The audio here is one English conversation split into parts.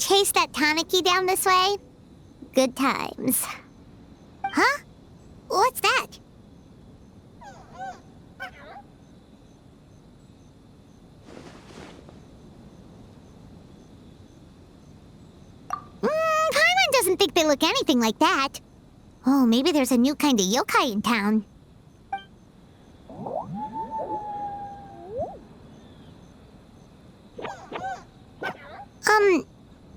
taste that Taniki down this way? Good times. Huh? What's that? Paimon doesn't think they look anything like that. Oh, maybe there's a new kind of yokai in town.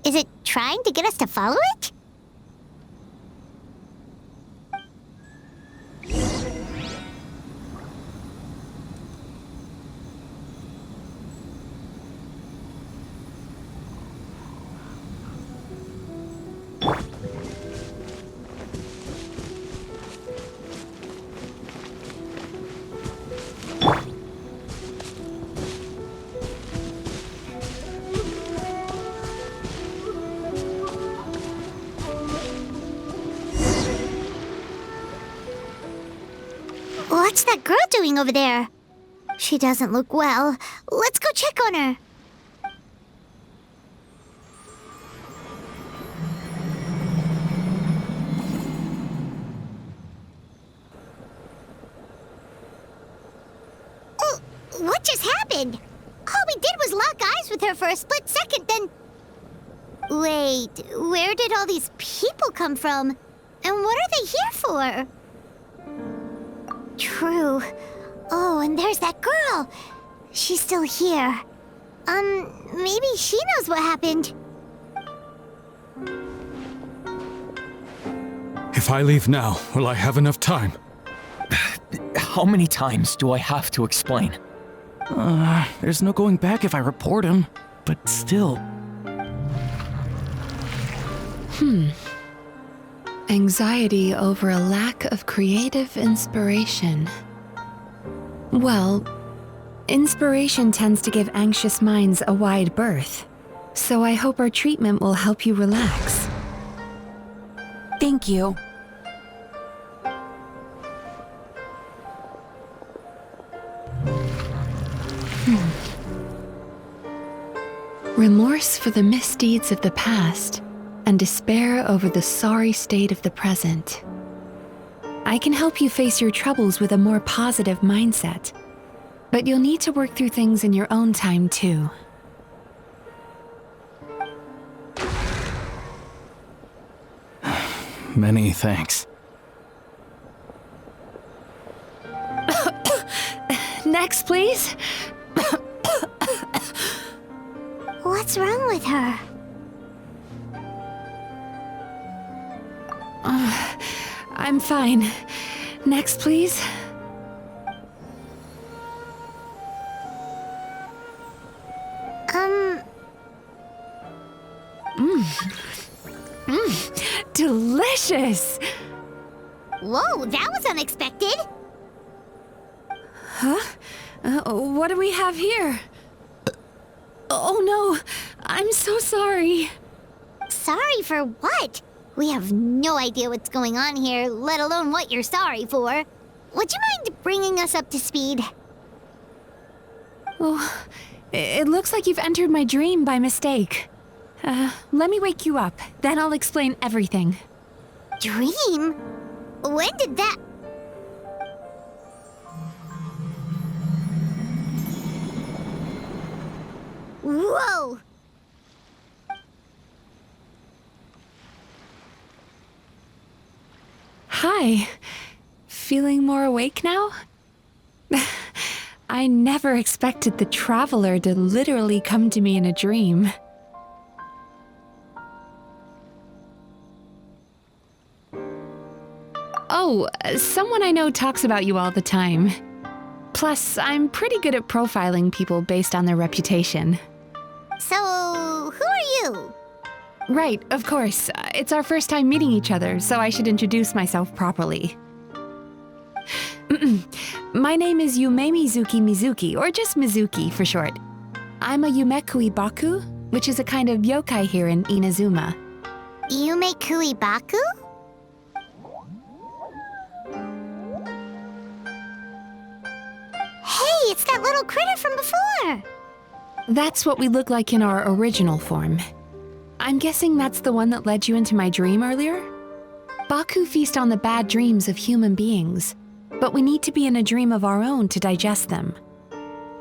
Is it trying to get us to follow it? What's that girl doing over there? She doesn't look well. Let's go check on her. Oh, what just happened? All we did was lock eyes with her for a split second, then... Wait, where did all these people come from? And what are they here for? True. Oh, and there's that girl. She's still here. Maybe she knows what happened. If I leave now, will I have enough time? How many times do I have to explain? There's no going back if I report him. But still... Anxiety over a lack of creative inspiration. Well, inspiration tends to give anxious minds a wide berth, so I hope our treatment will help you relax. Thank you. Remorse for the misdeeds of the past and despair over the sorry state of the present. I can help you face your troubles with a more positive mindset, but you'll need to work through things in your own time too. Many thanks. Next, please. What's wrong with her? I'm fine. Next, please. Delicious! Whoa, that was unexpected. Huh? What do we have here? Oh no, I'm so sorry. Sorry for what? We have no idea what's going on here, let alone what you're sorry for. Would you mind bringing us up to speed? Oh, it looks like you've entered my dream by mistake. Let me wake you up, then I'll explain everything. Dream? When did that... Whoa! Hi. Feeling more awake now? I never expected the Traveler to literally come to me in a dream. Oh, someone I know talks about you all the time. Plus, I'm pretty good at profiling people based on their reputation. So, who are you? Right, of course. It's our first time meeting each other, so I should introduce myself properly. My name is Yumemizuki Mizuki, or just Mizuki for short. I'm a Yumekui Baku, which is a kind of yokai here in Inazuma. Yumekui Baku? Hey, it's that little critter from before! That's what we look like in our original form. I'm guessing that's the one that led you into my dream earlier? Baku feast on the bad dreams of human beings, but we need to be in a dream of our own to digest them.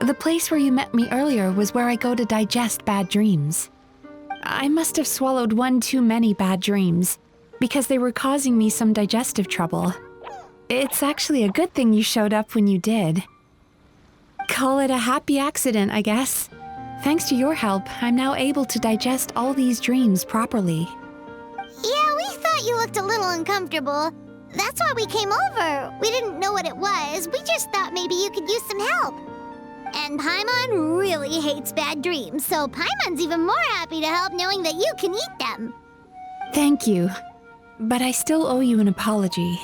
The place where you met me earlier was where I go to digest bad dreams. I must have swallowed one too many bad dreams, because they were causing me some digestive trouble. It's actually a good thing you showed up when you did. Call it a happy accident, I guess. Thanks to your help, I'm now able to digest all these dreams properly. Yeah, we thought you looked a little uncomfortable. That's why we came over. We didn't know what it was. We just thought maybe you could use some help. And Paimon really hates bad dreams, so Paimon's even more happy to help knowing that you can eat them. Thank you, but I still owe you an apology.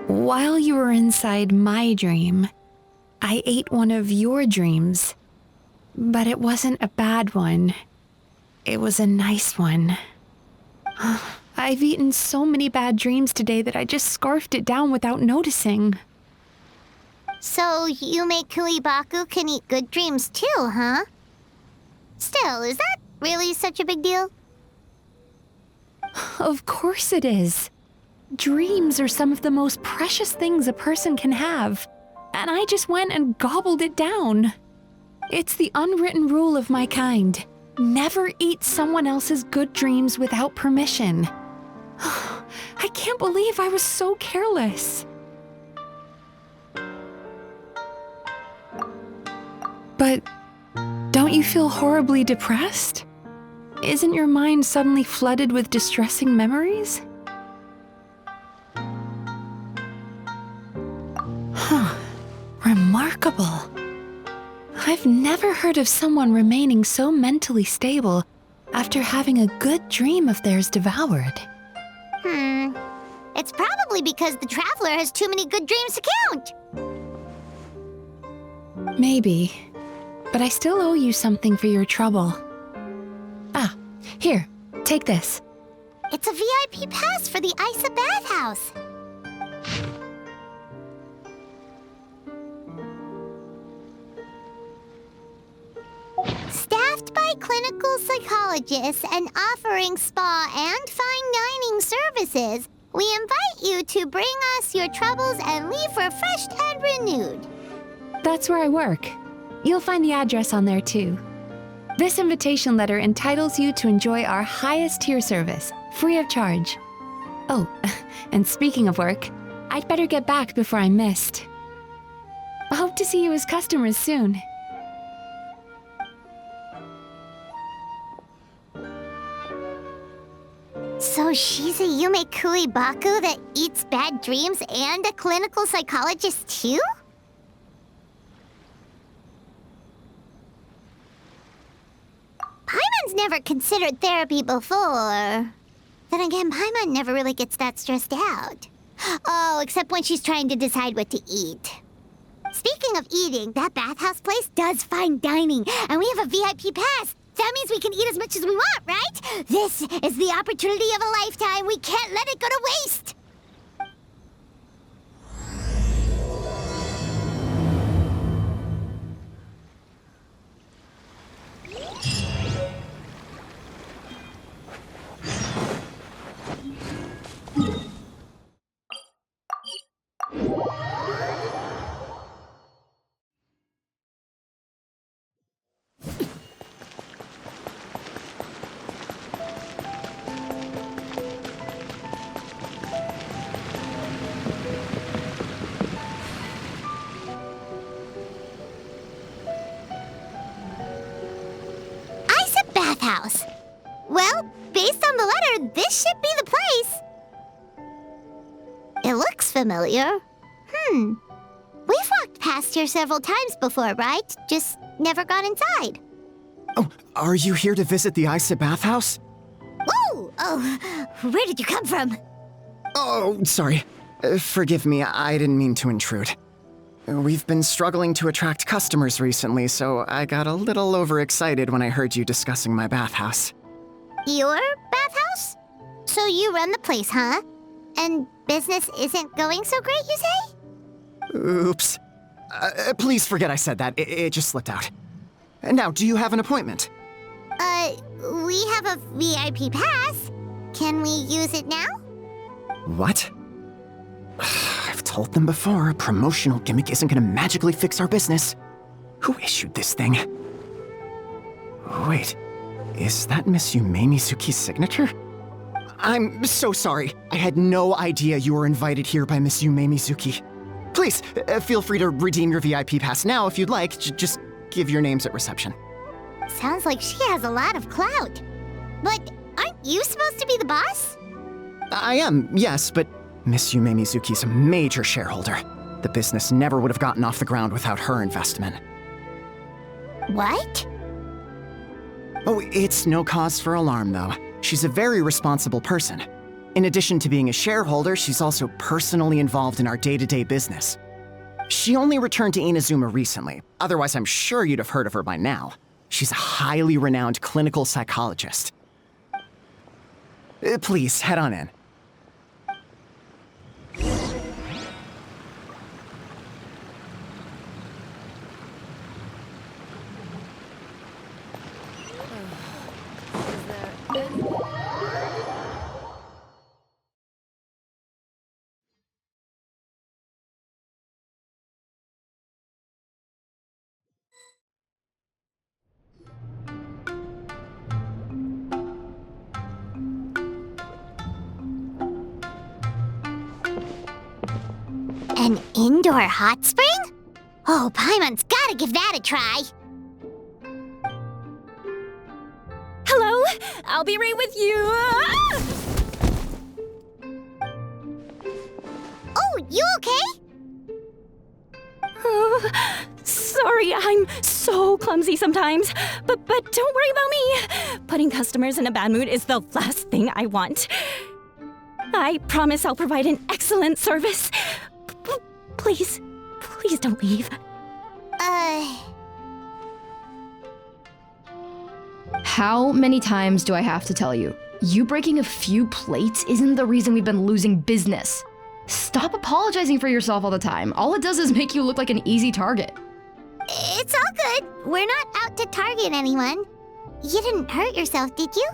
While you were inside my dream, I ate one of your dreams. But it wasn't a bad one. It was a nice one. I've eaten so many bad dreams today that I just scarfed it down without noticing. So Yumemizuki Baku can eat good dreams too, huh? Still, is that really such a big deal? Of course it is. Dreams are some of the most precious things a person can have, and I just went and gobbled it down. It's the unwritten rule of my kind. Never eat someone else's good dreams without permission. I can't believe I was so careless. But don't you feel horribly depressed? Isn't your mind suddenly flooded with distressing memories? Remarkable. I've never heard of someone remaining so mentally stable after having a good dream of theirs devoured. It's probably because the traveler has too many good dreams to count. Maybe, but I still owe you something for your trouble. Ah, here, take this. It's a VIP pass for the Isa bathhouse. Staffed by clinical psychologists and offering spa and fine dining services, we invite you to bring us your troubles and leave refreshed and renewed. That's where I work. You'll find the address on there too. This invitation letter entitles you to enjoy our highest tier service, free of charge. Oh, and speaking of work, I'd better get back before I'm missed. I hope to see you as customers soon. So she's a Yumemizuki Baku that eats bad dreams and a clinical psychologist too? Paimon's never considered therapy before. Then again, Paimon never really gets that stressed out. Oh, except when she's trying to decide what to eat. Speaking of eating, that bathhouse place does fine dining, and we have a VIP pass. That means we can eat as much as we want, right? This is the opportunity of a lifetime. We can't let it go to waste. Bathhouse. Well, based on the letter, this should be the place. It looks familiar. We've walked past here several times before, right? Just never got inside. Oh, are you here to visit the Isa bathhouse? Whoa! Oh, where did you come from? Oh, sorry. Forgive me, I didn't mean to intrude. We've been struggling to attract customers recently, so I got a little overexcited when I heard you discussing my bathhouse. Your bathhouse? So you run the place, huh? And business isn't going so great, you say? Oops. Please forget I said that. It just slipped out. Now, do you have an appointment? We have a VIP pass. Can we use it now? What? I've told them before, a promotional gimmick isn't gonna magically fix our business. Who issued this thing? Wait, is that Miss Yumemizuki's signature? I'm so sorry. I had no idea you were invited here by Miss Yumemizuki. Please, feel free to redeem your VIP pass now if you'd like. Just give your names at reception. Sounds like she has a lot of clout. But aren't you supposed to be the boss? I am, yes, but Miss Yumemizuki's a major shareholder. The business never would have gotten off the ground without her investment. What? Oh, it's no cause for alarm, though. She's a very responsible person. In addition to being a shareholder, she's also personally involved in our day-to-day business. She only returned to Inazuma recently, otherwise I'm sure you'd have heard of her by now. She's a highly renowned clinical psychologist. Please, head on in. An indoor hot spring? Oh, Paimon's gotta give that a try. Hello? I'll be right with you. Ah! Oh, you okay? Oh, sorry, I'm so clumsy sometimes. But don't worry about me. Putting customers in a bad mood is the last thing I want. I promise I'll provide an excellent service. Please don't leave. How many times do I have to tell you? You breaking a few plates isn't the reason we've been losing business. Stop apologizing for yourself all the time. All it does is make you look like an easy target. It's all good. We're not out to target anyone. You didn't hurt yourself, did you?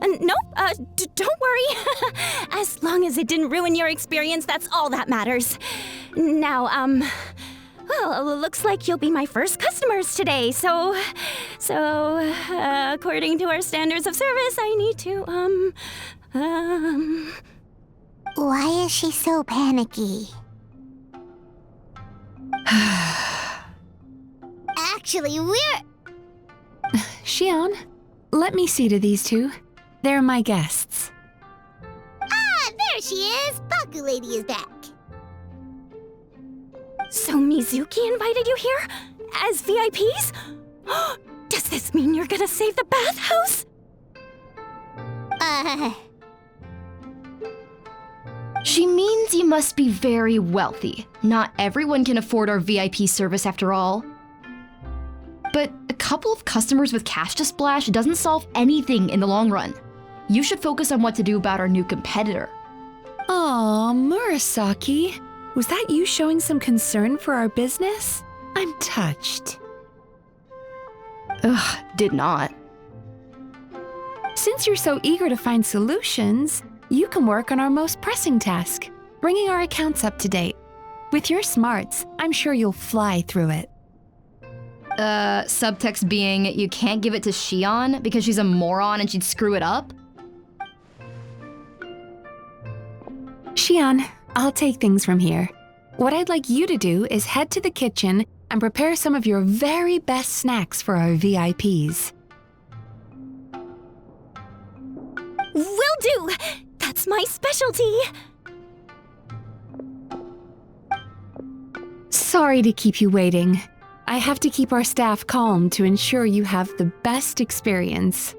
Nope, don't worry. As long as it didn't ruin your experience, that's all that matters. Now, well, looks like you'll be my first customers today, so, according to our standards of service, I need to, Why is she so panicky? Actually, we're... Xion, let me see to these two. They're my guests. Ah, there she is! Baku Lady is back. So Mizuki invited you here? As VIPs? Does this mean you're gonna save the bathhouse? She means you must be very wealthy. Not everyone can afford our VIP service after all. But a couple of customers with cash to splash doesn't solve anything in the long run. You should focus on what to do about our new competitor. Aw, Murasaki. Was that you showing some concern for our business? I'm touched. Ugh, did not. Since you're so eager to find solutions, you can work on our most pressing task, bringing our accounts up to date. With your smarts, I'm sure you'll fly through it. Subtext being you can't give it to Xion because she's a moron and she'd screw it up? Xion, I'll take things from here. What I'd like you to do is head to the kitchen and prepare some of your very best snacks for our VIPs. Will do! That's my specialty! Sorry to keep you waiting. I have to keep our staff calm to ensure you have the best experience.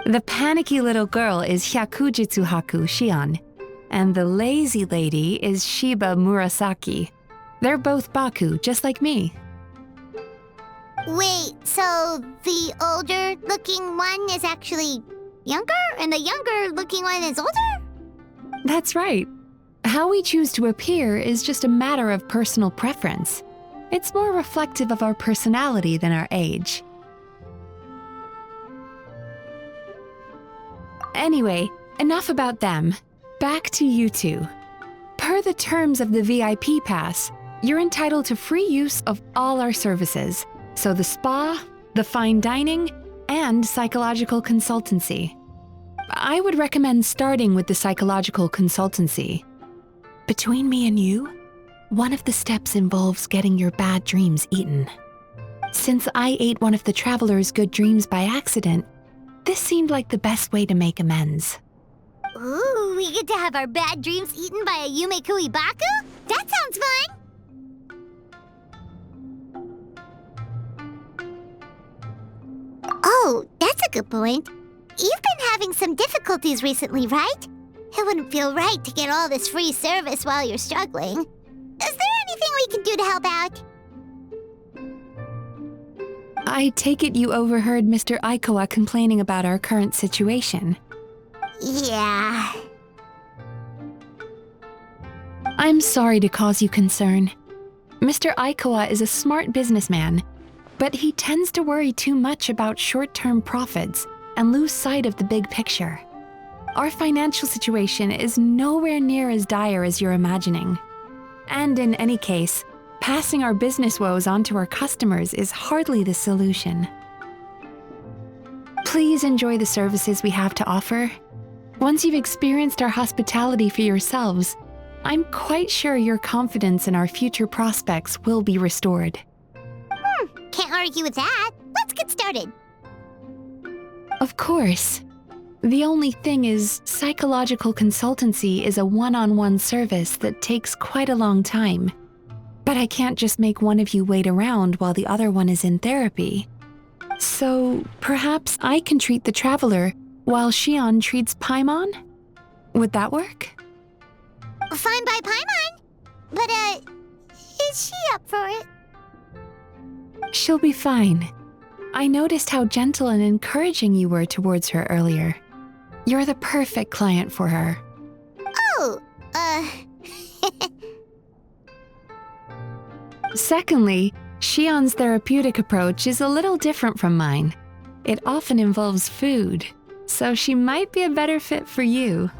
The panicky little girl is Hyakujitsu Haku Xion, and the lazy lady is Shiba Murasaki. They're both Baku, just like me. Wait, so the older-looking one is actually younger, and the younger-looking one is older? That's right. How we choose to appear is just a matter of personal preference. It's more reflective of our personality than our age. Anyway, enough about them. Back to you two. Per the terms of the VIP pass, you're entitled to free use of all our services. So the spa, the fine dining, and psychological consultancy. I would recommend starting with the psychological consultancy. Between me and you, one of the steps involves getting your bad dreams eaten. Since I ate one of the traveler's good dreams by accident, this seemed like the best way to make amends. Ooh, we get to have our bad dreams eaten by a Yumemizuki Mizuki? That sounds fun! Oh, that's a good point. You've been having some difficulties recently, right? It wouldn't feel right to get all this free service while you're struggling. Is there anything we can do to help out? I take it you overheard Mr. Aikawa complaining about our current situation. Yeah. I'm sorry to cause you concern. Mr. Aikawa is a smart businessman, but he tends to worry too much about short-term profits and lose sight of the big picture. Our financial situation is nowhere near as dire as you're imagining. And in any case, passing our business woes on to our customers is hardly the solution. Please enjoy the services we have to offer. Once you've experienced our hospitality for yourselves, I'm quite sure your confidence in our future prospects will be restored. Can't argue with that. Let's get started. Of course. The only thing is, psychological consultancy is a one-on-one service that takes quite a long time. But I can't just make one of you wait around while the other one is in therapy. So perhaps I can treat the traveler while Shion treats Paimon? Would that work? Fine by Paimon. But, is she up for it? She'll be fine. I noticed how gentle and encouraging you were towards her earlier. You're the perfect client for her. Oh, Secondly, Shion's therapeutic approach is a little different from mine. It often involves food, so she might be a better fit for you.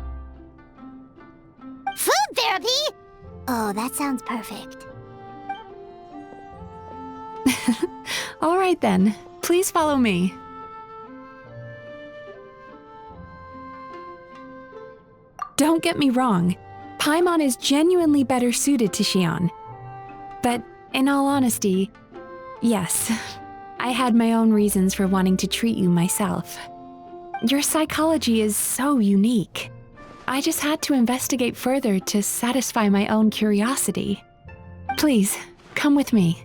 food therapy? Oh, that sounds perfect. All right then, please follow me. Don't get me wrong, Paimon is genuinely better suited to Shion. But in all honesty, yes, I had my own reasons for wanting to treat you myself. Your psychology is so unique. I just had to investigate further to satisfy my own curiosity. Please, come with me.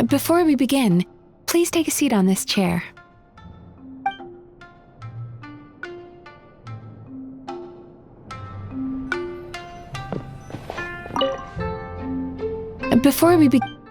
Before we begin, please take a seat on this chair. Before we begin...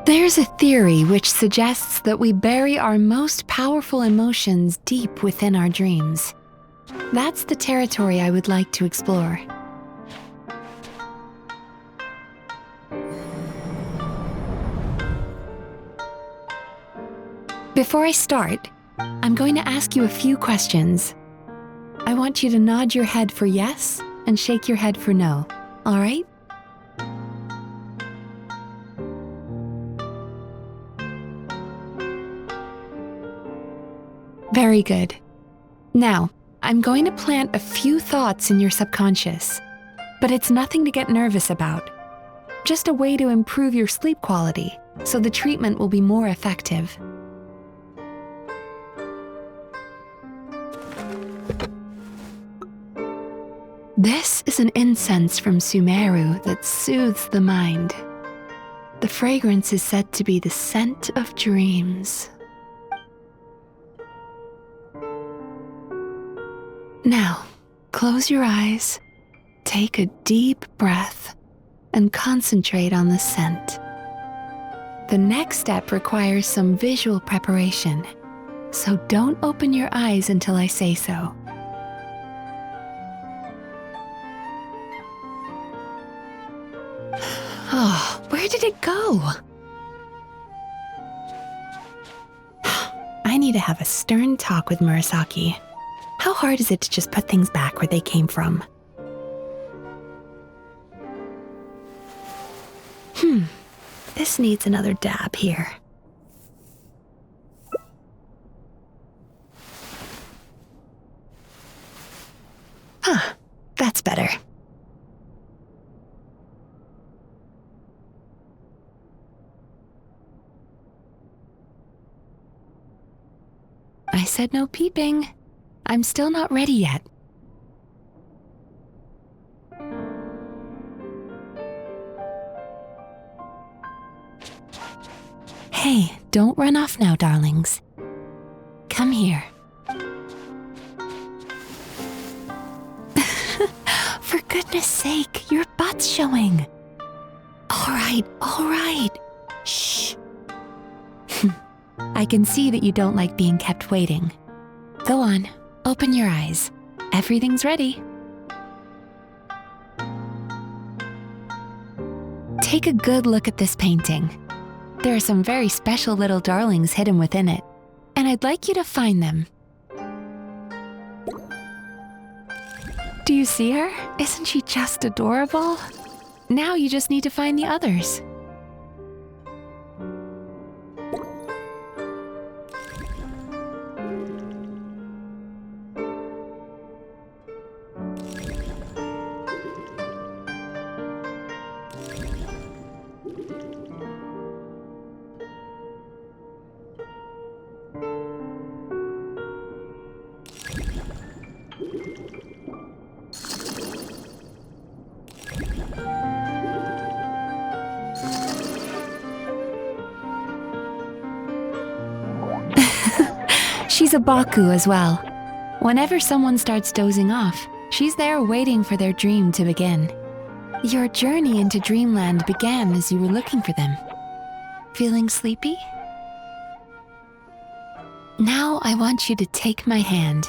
There's a theory which suggests that we bury our most powerful emotions deep within our dreams. That's the territory I would like to explore. Before I start, I'm going to ask you a few questions. I want you to nod your head for yes and shake your head for no, all right? Very good. Now, I'm going to plant a few thoughts in your subconscious, but it's nothing to get nervous about. just a way to improve your sleep quality, so the treatment will be more effective. This is an incense from Sumeru that soothes the mind. The fragrance is said to be the scent of dreams. Now, close your eyes, take a deep breath, and concentrate on the scent. The next step requires some visual preparation, so don't open your eyes until I say so. Oh, where did it go? I need to have a stern talk with Murasaki. How hard is it to just put things back where they came from? This needs another dab here. That's better. I said no peeping. I'm still not ready yet. Hey, don't run off now, darlings. Come here. For goodness sake, your butt's showing. All right. Shh. I can see that you don't like being kept waiting. Go on, open your eyes. Everything's ready. Take a good look at this painting. There are some very special little darlings hidden within it, and I'd like you to find them. Do you see her? Isn't she just adorable? Now you just need to find the others. She's a Baku as well. Whenever someone starts dozing off, she's there waiting for their dream to begin. Your journey into Dreamland began as you were looking for them. Feeling sleepy? Now I want you to take my hand.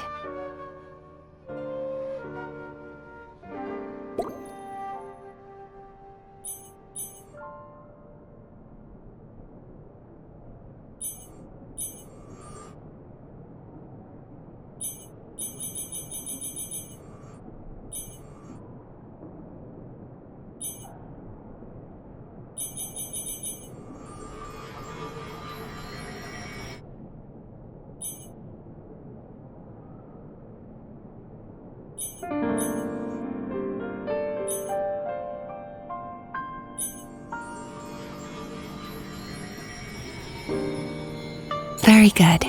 Very good.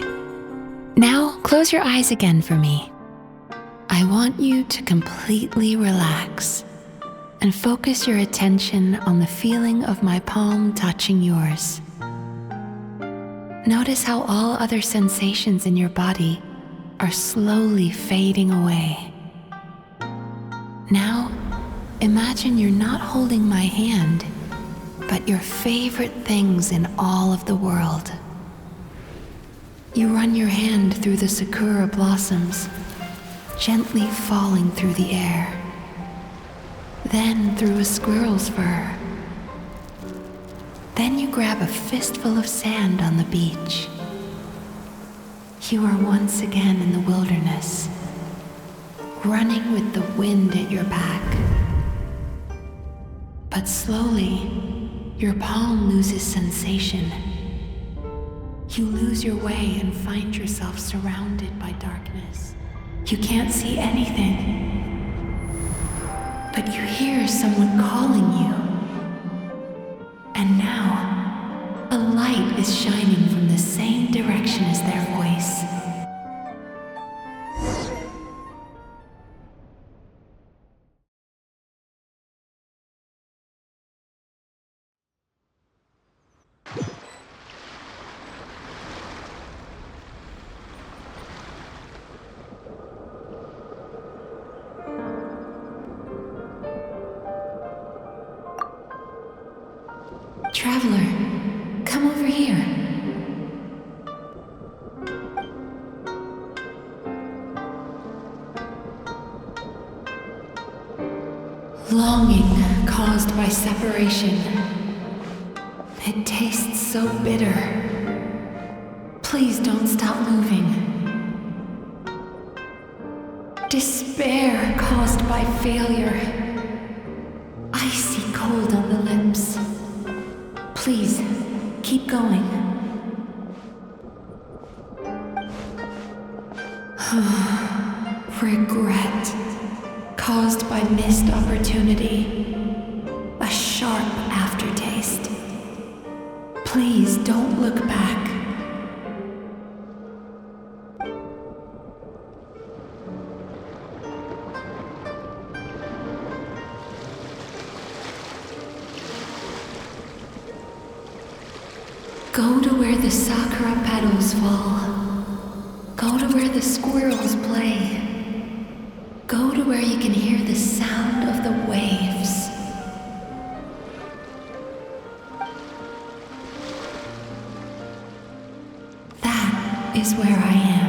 Now close your eyes again for me. I want you to completely relax and focus your attention on the feeling of my palm touching yours. Notice how all other sensations in your body are slowly fading away. Now, imagine you're not holding my hand, but your favorite things in all of the world. You run your hand through the sakura blossoms, gently falling through the air. Then through a squirrel's fur. Then you grab a fistful of sand on the beach. You are once again in the wilderness, running with the wind at your back. But slowly, your palm loses sensation. You lose your way and find yourself surrounded by darkness. You can't see anything, but you hear someone calling you. And now, a light is shining from the same direction as their voice. Traveler, come over here. Longing caused by separation. It tastes so bitter. Please don't stop moving. Despair caused by failure. Icy cold on the lips. Please, keep going. Regret, caused by missed opportunity. A sharp aftertaste. Please don't look back. Go to where the sakura petals fall. Go to where the squirrels play. Go to where you can hear the sound of the waves. That is where I am.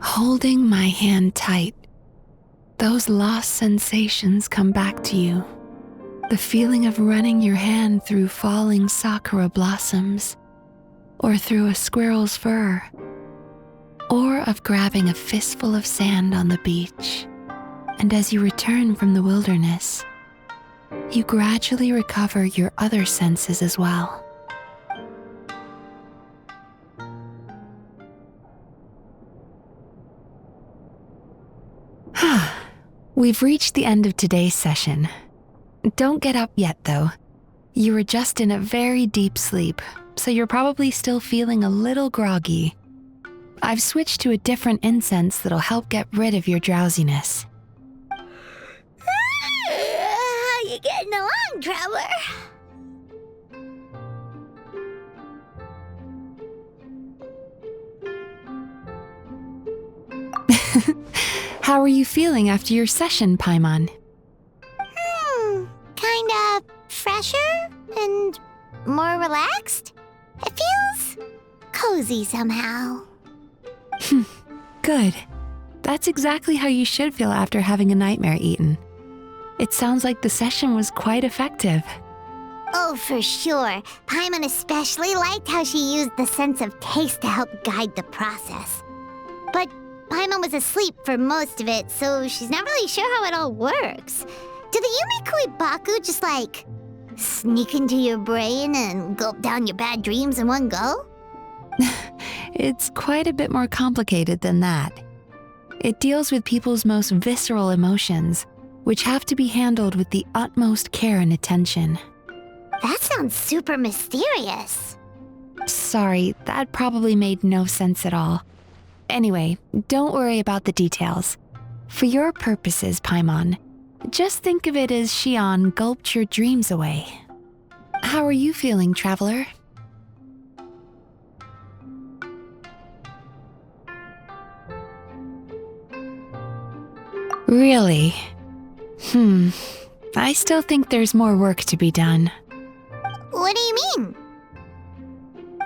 Holding my hand tight, those lost sensations come back to you. The feeling of running your hand through falling sakura blossoms, or through a squirrel's fur, or of grabbing a fistful of sand on the beach. And as you return from the wilderness, you gradually recover your other senses as well. We've reached the end of today's session. Don't get up yet, though. You were just in a very deep sleep, so you're probably still feeling a little groggy. I've switched to a different incense that'll help get rid of your drowsiness. How you getting along, traveler? How are you feeling after your session, Paimon? Kinda fresher and more relaxed. It feels cozy somehow. Good. That's exactly how you should feel after having a nightmare eaten. It sounds like the session was quite effective. Oh, for sure. Paimon especially liked how she used the sense of taste to help guide the process. But Paimon was asleep for most of it, so she's not really sure how it all works. Did the Yumikui Baku just, sneak into your brain and gulp down your bad dreams in one go? It's quite a bit more complicated than that. It deals with people's most visceral emotions, which have to be handled with the utmost care and attention. That sounds super mysterious. Sorry, that probably made no sense at all. Anyway, don't worry about the details. For your purposes, Paimon, just think of it as Shion gulped your dreams away. How are you feeling, traveler? Really? I still think there's more work to be done. What do you mean?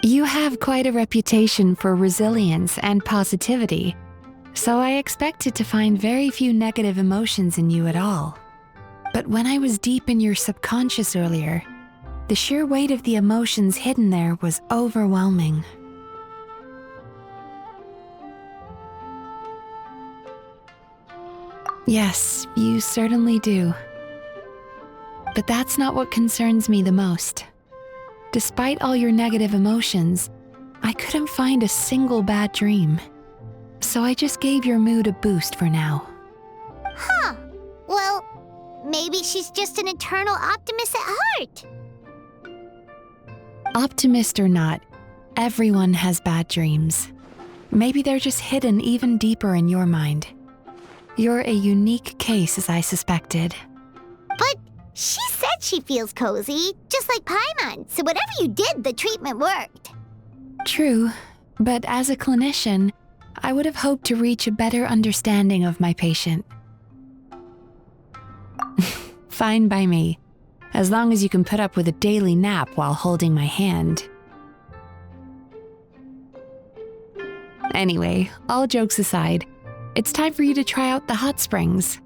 You have quite a reputation for resilience and positivity, so I expected to find very few negative emotions in you at all. But when I was deep in your subconscious earlier, the sheer weight of the emotions hidden there was overwhelming. Yes, you certainly do. But that's not what concerns me the most. Despite all your negative emotions, I couldn't find a single bad dream. So I just gave your mood a boost for now. Huh. Well, maybe she's just an eternal optimist at heart. Optimist or not, everyone has bad dreams. Maybe they're just hidden even deeper in your mind. You're a unique case, as I suspected. But she said she feels cozy, just like Paimon, so whatever you did, the treatment worked. True, but as a clinician, I would have hoped to reach a better understanding of my patient. Fine by me, as long as you can put up with a daily nap while holding my hand. Anyway, all jokes aside, it's time for you to try out the hot springs.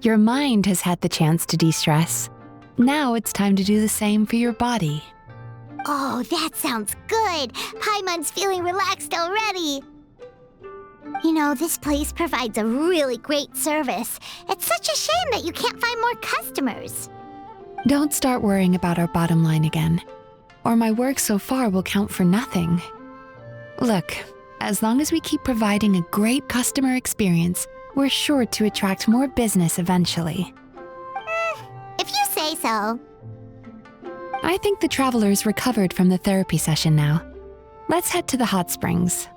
Your mind has had the chance to de-stress. Now it's time to do the same for your body. Oh, that sounds good. Paimon's feeling relaxed already. You know, this place provides a really great service. It's such a shame that you can't find more customers. Don't start worrying about our bottom line again, or my work so far will count for nothing. Look, as long as we keep providing a great customer experience, we're sure to attract more business eventually. If you say so. I think the traveler's recovered from the therapy session now. Let's head to the hot springs.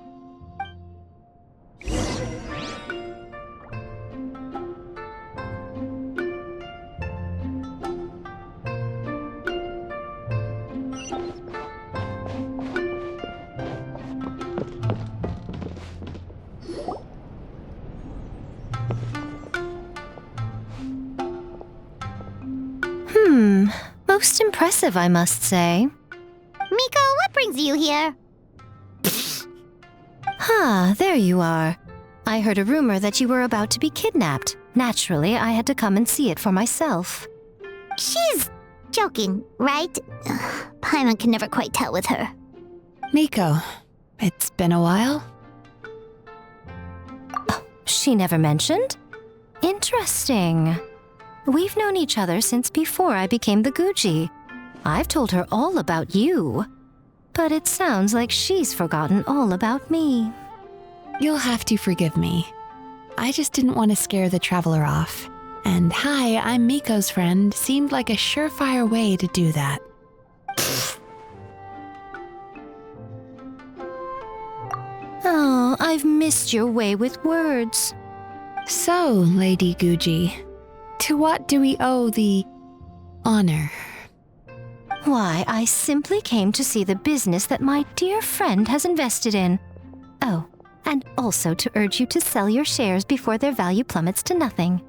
Most impressive, I must say. Miko, what brings you here? There you are. I heard a rumor that you were about to be kidnapped. Naturally, I had to come and see it for myself. She's joking, right? Paimon can never quite tell with her. Miko, it's been a while. She never mentioned? Interesting. We've known each other since before I became the Guji. I've told her all about you. But it sounds like she's forgotten all about me. You'll have to forgive me. I just didn't want to scare the traveler off. And hi, I'm Miko's friend seemed like a surefire way to do that. Oh, I've missed your way with words. So, Lady Guji, to what do we owe the honor? Why, I simply came to see the business that my dear friend has invested in. Oh, and also to urge you to sell your shares before their value plummets to nothing.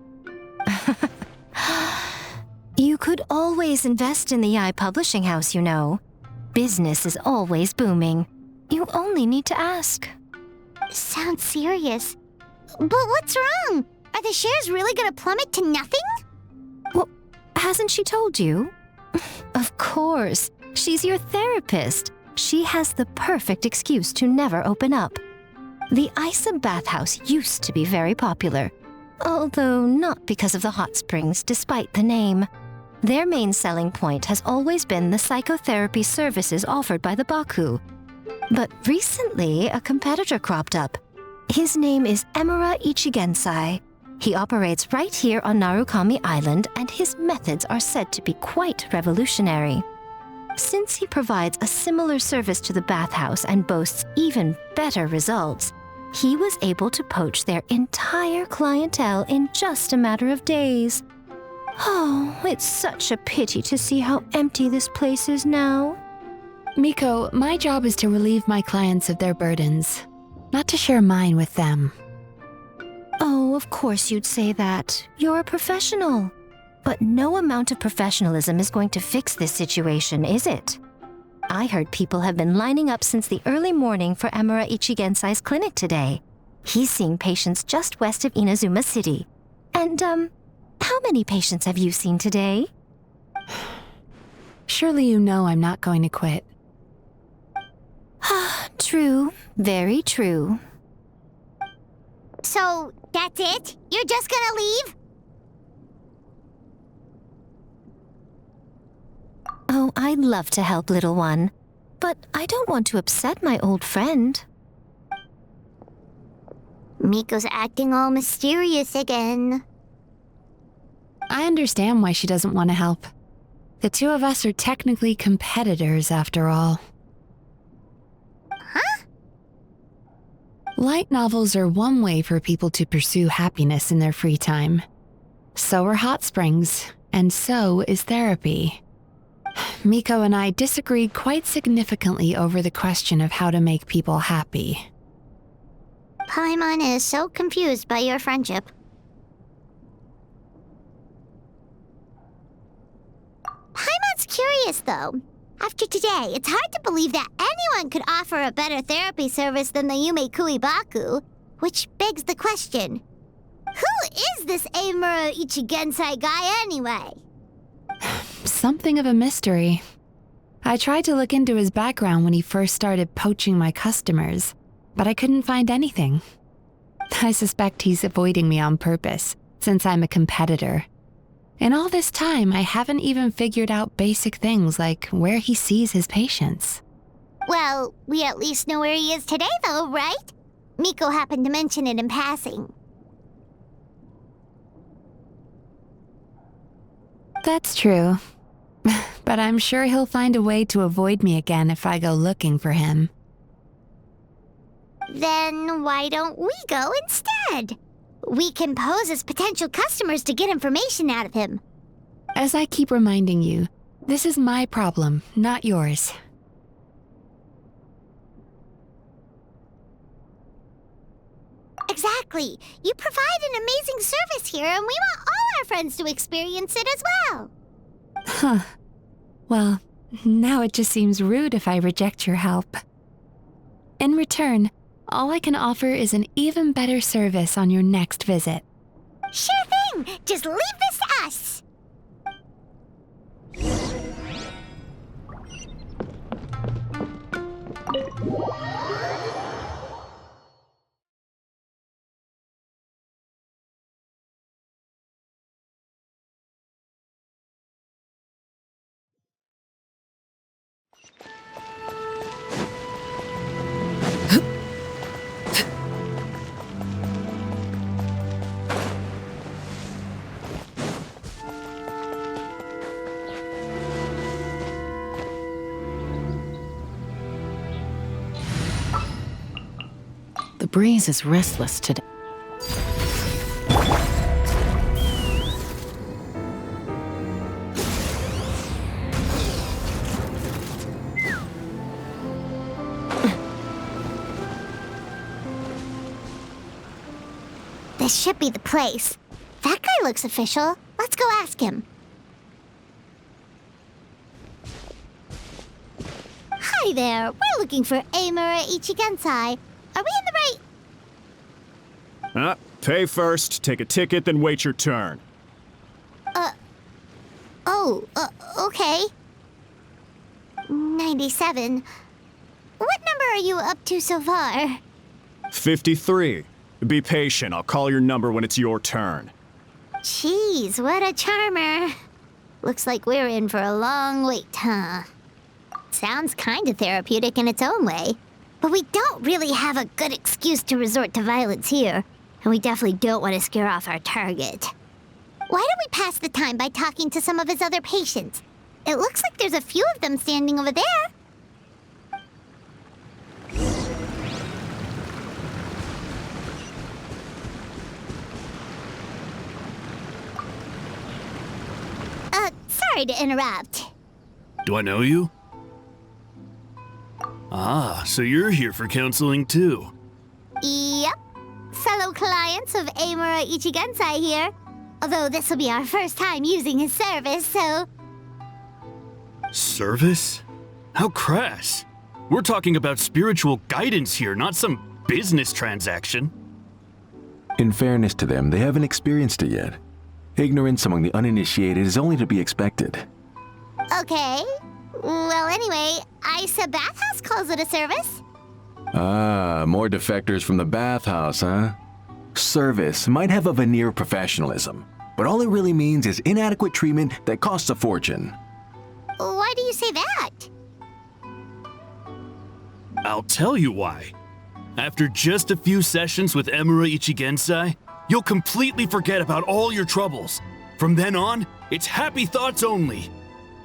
You could always invest in the Publishing House, you know. Business is always booming. You only need to ask. Sounds serious. But what's wrong? Are the shares really gonna plummet to nothing? Well, hasn't she told you? Of course. She's your therapist. She has the perfect excuse to never open up. The Isa bathhouse used to be very popular, although not because of the hot springs, despite the name. Their main selling point has always been the psychotherapy services offered by the Baku. But recently, a competitor cropped up. His name is Emura Ichigensai. He operates right here on Narukami Island, and his methods are said to be quite revolutionary. Since he provides a similar service to the bathhouse and boasts even better results, he was able to poach their entire clientele in just a matter of days. Oh, it's such a pity to see how empty this place is now. Miko, my job is to relieve my clients of their burdens, not to share mine with them. Oh, of course you'd say that. You're a professional. But no amount of professionalism is going to fix this situation, is it? I heard people have been lining up since the early morning for Emura Ichigensai's clinic today. He's seeing patients just west of Inazuma City. And, how many patients have you seen today? Surely you know I'm not going to quit. True. Very true. So, that's it? You're just gonna leave? Oh, I'd love to help, little one. But I don't want to upset my old friend. Miko's acting all mysterious again. I understand why she doesn't want to help. The two of us are technically competitors, after all. Huh? Light novels are one way for people to pursue happiness in their free time. So are hot springs, and so is therapy. Miko and I disagreed quite significantly over the question of how to make people happy. Paimon is so confused by your friendship. Paimon's curious, though. After today, it's hard to believe that anyone could offer a better therapy service than the Yumemizuki Mizuki, which begs the question, who is this Eimura Ichigensai guy anyway? Something of a mystery. I tried to look into his background when he first started poaching my customers, but I couldn't find anything. I suspect he's avoiding me on purpose, since I'm a competitor. In all this time, I haven't even figured out basic things like where he sees his patients. Well, we at least know where he is today, though, right? Miko happened to mention it in passing. That's true. But I'm sure he'll find a way to avoid me again if I go looking for him. Then why don't we go instead? We can pose as potential customers to get information out of him. As I keep reminding you, this is my problem, not yours. Exactly. You provide an amazing service here, and we want all our friends to experience it as well. Huh. Well, now it just seems rude if I reject your help. In return, all I can offer is an even better service on your next visit. Sure thing! Just leave this to us! The breeze is restless today. This should be the place. That guy looks official. Let's go ask him. Hi there. We're looking for Eimura Ichigensai. Are we in the right... Pay first, take a ticket, then wait your turn. Okay. 97. What number are you up to so far? 53. Be patient, I'll call your number when it's your turn. Jeez, what a charmer. Looks like we're in for a long wait, huh? Sounds kinda therapeutic in its own way. But we don't really have a good excuse to resort to violence here. And we definitely don't want to scare off our target. Why don't we pass the time by talking to some of his other patients? It looks like there's a few of them standing over there. Sorry to interrupt. Do I know you? Ah, so you're here for counseling too. Yep. Fellow clients of Eimura Ichigensai here. Although this will be our first time using his service, so... Service? How crass. We're talking about spiritual guidance here, not some business transaction. In fairness to them, they haven't experienced it yet. Ignorance among the uninitiated is only to be expected. Okay. Well, anyway, Isa Bathhouse calls it a service. Ah, more defectors from the bathhouse, huh? Service might have a veneer of professionalism, but all it really means is inadequate treatment that costs a fortune. Why do you say that? I'll tell you why. After just a few sessions with Emura Ichigensai, you'll completely forget about all your troubles. From then on, it's happy thoughts only.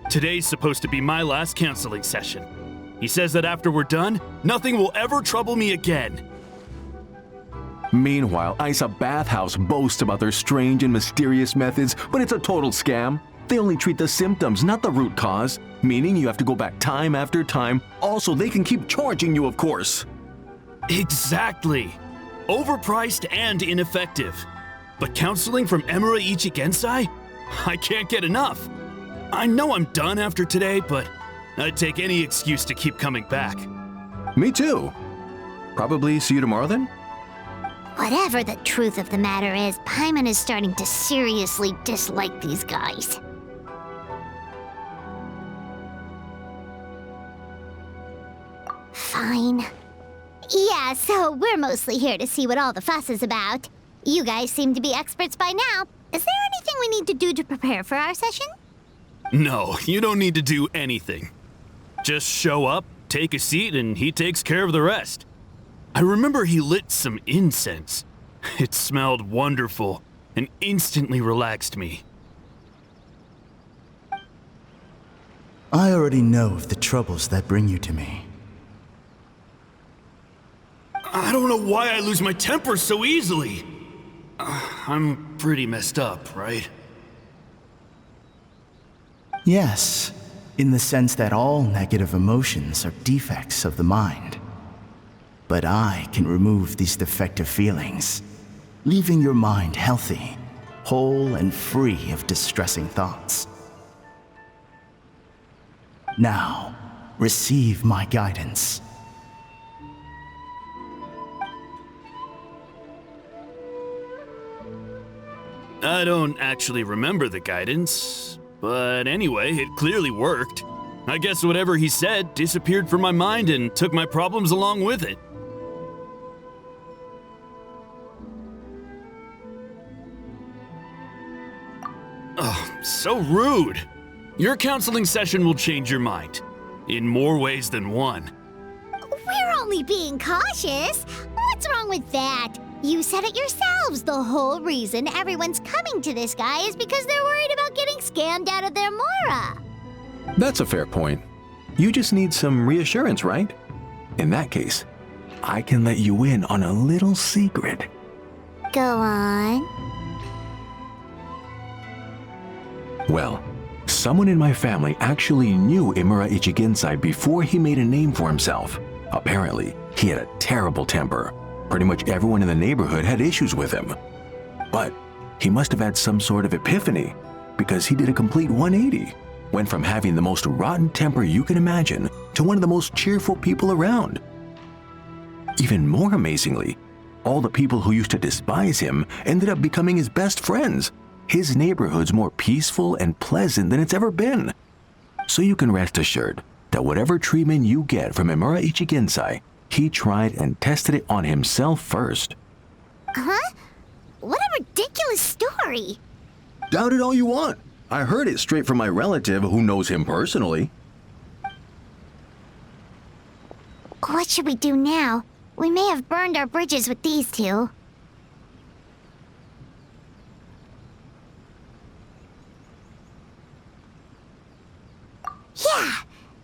Today's supposed to be my last counseling session. He says that after we're done, nothing will ever trouble me again. Meanwhile, Isa Bathhouse boasts about their strange and mysterious methods, but it's a total scam. They only treat the symptoms, not the root cause, meaning you have to go back time after time. Also, they can keep charging you, of course. Exactly. Overpriced and ineffective. But counseling from Emura Ichigensai? I can't get enough. I know I'm done after today, but I'd take any excuse to keep coming back. Me too. Probably see you tomorrow then? Whatever the truth of the matter is, Paimon is starting to seriously dislike these guys. Fine. Yeah, so we're mostly here to see what all the fuss is about. You guys seem to be experts by now. Is there anything we need to do to prepare for our session? No, you don't need to do anything. Just show up, take a seat, and he takes care of the rest. I remember he lit some incense. It smelled wonderful and instantly relaxed me. I already know of the troubles that bring you to me. I don't know why I lose my temper so easily. I'm pretty messed up, right? Yes, in the sense that all negative emotions are defects of the mind. But I can remove these defective feelings, leaving your mind healthy, whole and free of distressing thoughts. Now, receive my guidance. I don't actually remember the guidance, but anyway, it clearly worked. I guess whatever he said disappeared from my mind and took my problems along with it. Oh, so rude. Your counseling session will change your mind, in more ways than one. We're only being cautious. What's wrong with that? You said it yourselves. The whole reason everyone's coming to this guy is because they're worried about getting scammed out of their Mora. That's a fair point. You just need some reassurance, right? In that case, I can let you in on a little secret. Go on. Well, someone in my family actually knew Imura Ichigensai before he made a name for himself. Apparently, he had a terrible temper. Pretty much everyone in the neighborhood had issues with him. But he must have had some sort of epiphany, because he did a complete 180. Went from having the most rotten temper you can imagine to one of the most cheerful people around. Even more amazingly, all the people who used to despise him ended up becoming his best friends. His neighborhood's more peaceful and pleasant than it's ever been. So you can rest assured that whatever treatment you get from Imura Ichigensai, he tried and tested it on himself first. Huh? What a ridiculous story. Doubt it all you want. I heard it straight from my relative who knows him personally. What should we do now? We may have burned our bridges with these two. Yeah,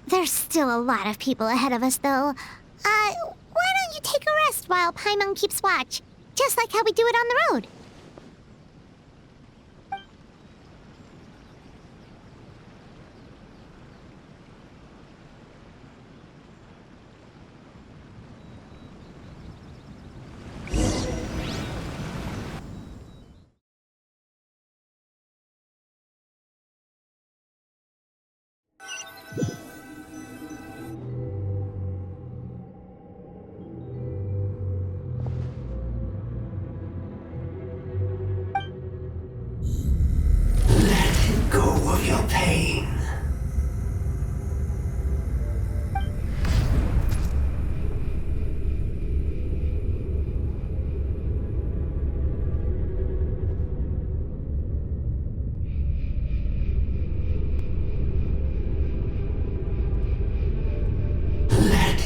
there's still a lot of people ahead of us, though. Why don't you take a rest while Paimon keeps watch? Just like how we do it on the road. Go of your pain.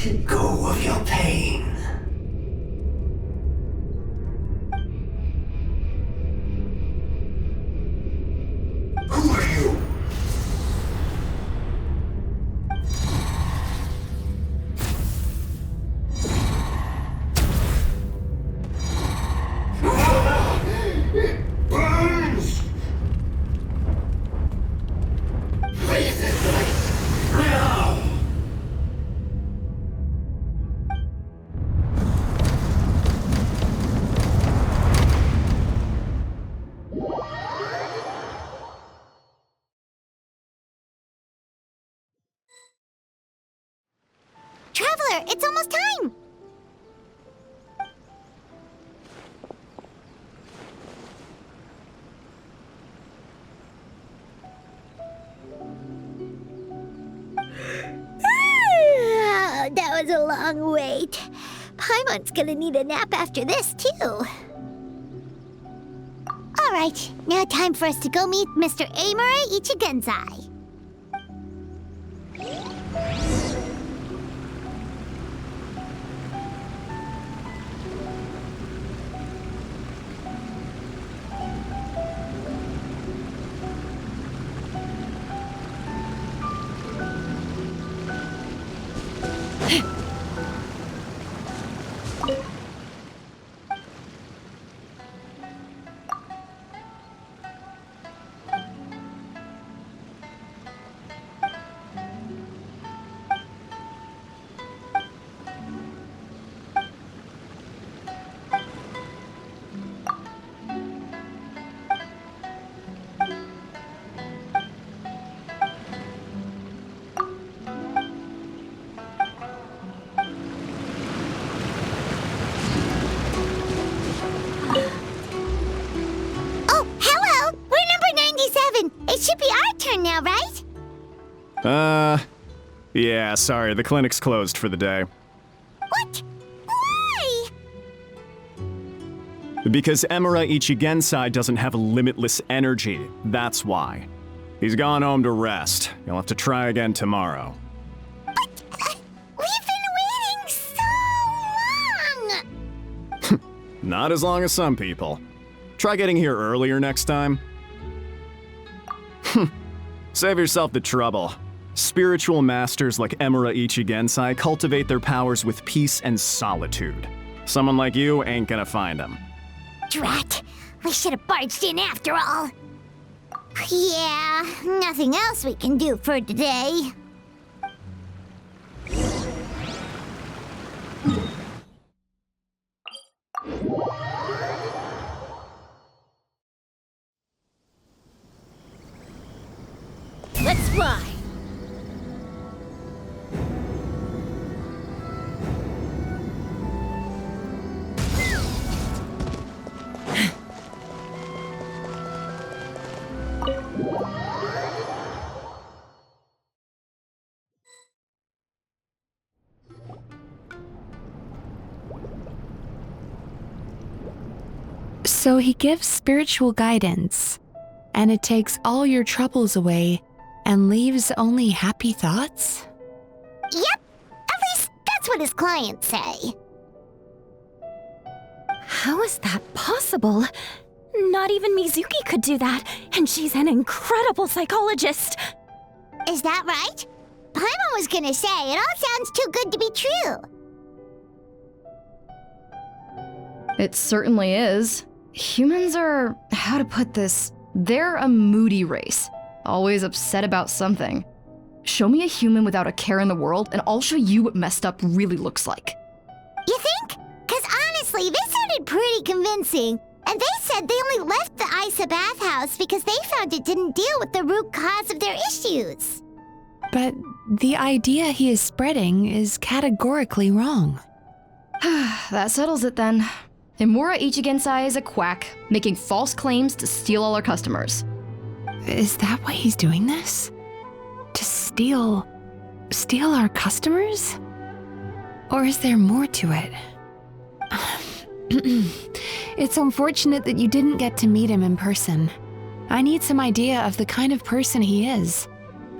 Let go of your pain. Who are you? It burns! Leave this place now! Traveler, it's almost time! That was a long wait. Paimon's gonna need a nap after this, too. Alright, now time for us to go meet Mr. Amura Ichigenzai. It should be our turn now, right? Yeah, sorry, the clinic's closed for the day. What? Why? Because Emura Ichigensai doesn't have limitless energy, that's why. He's gone home to rest. You'll have to try again tomorrow. But, we've been waiting so long! Not as long as some people. Try getting here earlier next time. Save yourself the trouble. Spiritual masters like Emura Ichigensai cultivate their powers with peace and solitude. Someone like you ain't gonna find them. Drat! We should have barged in after all. Yeah, nothing else we can do for today. Let's fly! So he gives spiritual guidance, and it takes all your troubles away and leaves only happy thoughts? Yep! At least that's what his clients say. How is that possible? Not even Mizuki could do that, and she's an incredible psychologist. Is that right? Paimon was gonna say, it all sounds too good to be true. It certainly is. Humans are, how to put this, they're a moody race. Always upset about something. Show me a human without a care in the world, and I'll show you what messed up really looks like. You think? Cause honestly, this sounded pretty convincing. And they said they only left the Isa bathhouse because they found it didn't deal with the root cause of their issues. But the idea he is spreading is categorically wrong. That settles it then. Emura Ichigensai is a quack, making false claims to steal all our customers. Is that why he's doing this? To steal our customers? Or is there more to it? It's unfortunate that you didn't get to meet him in person. I need some idea of the kind of person he is.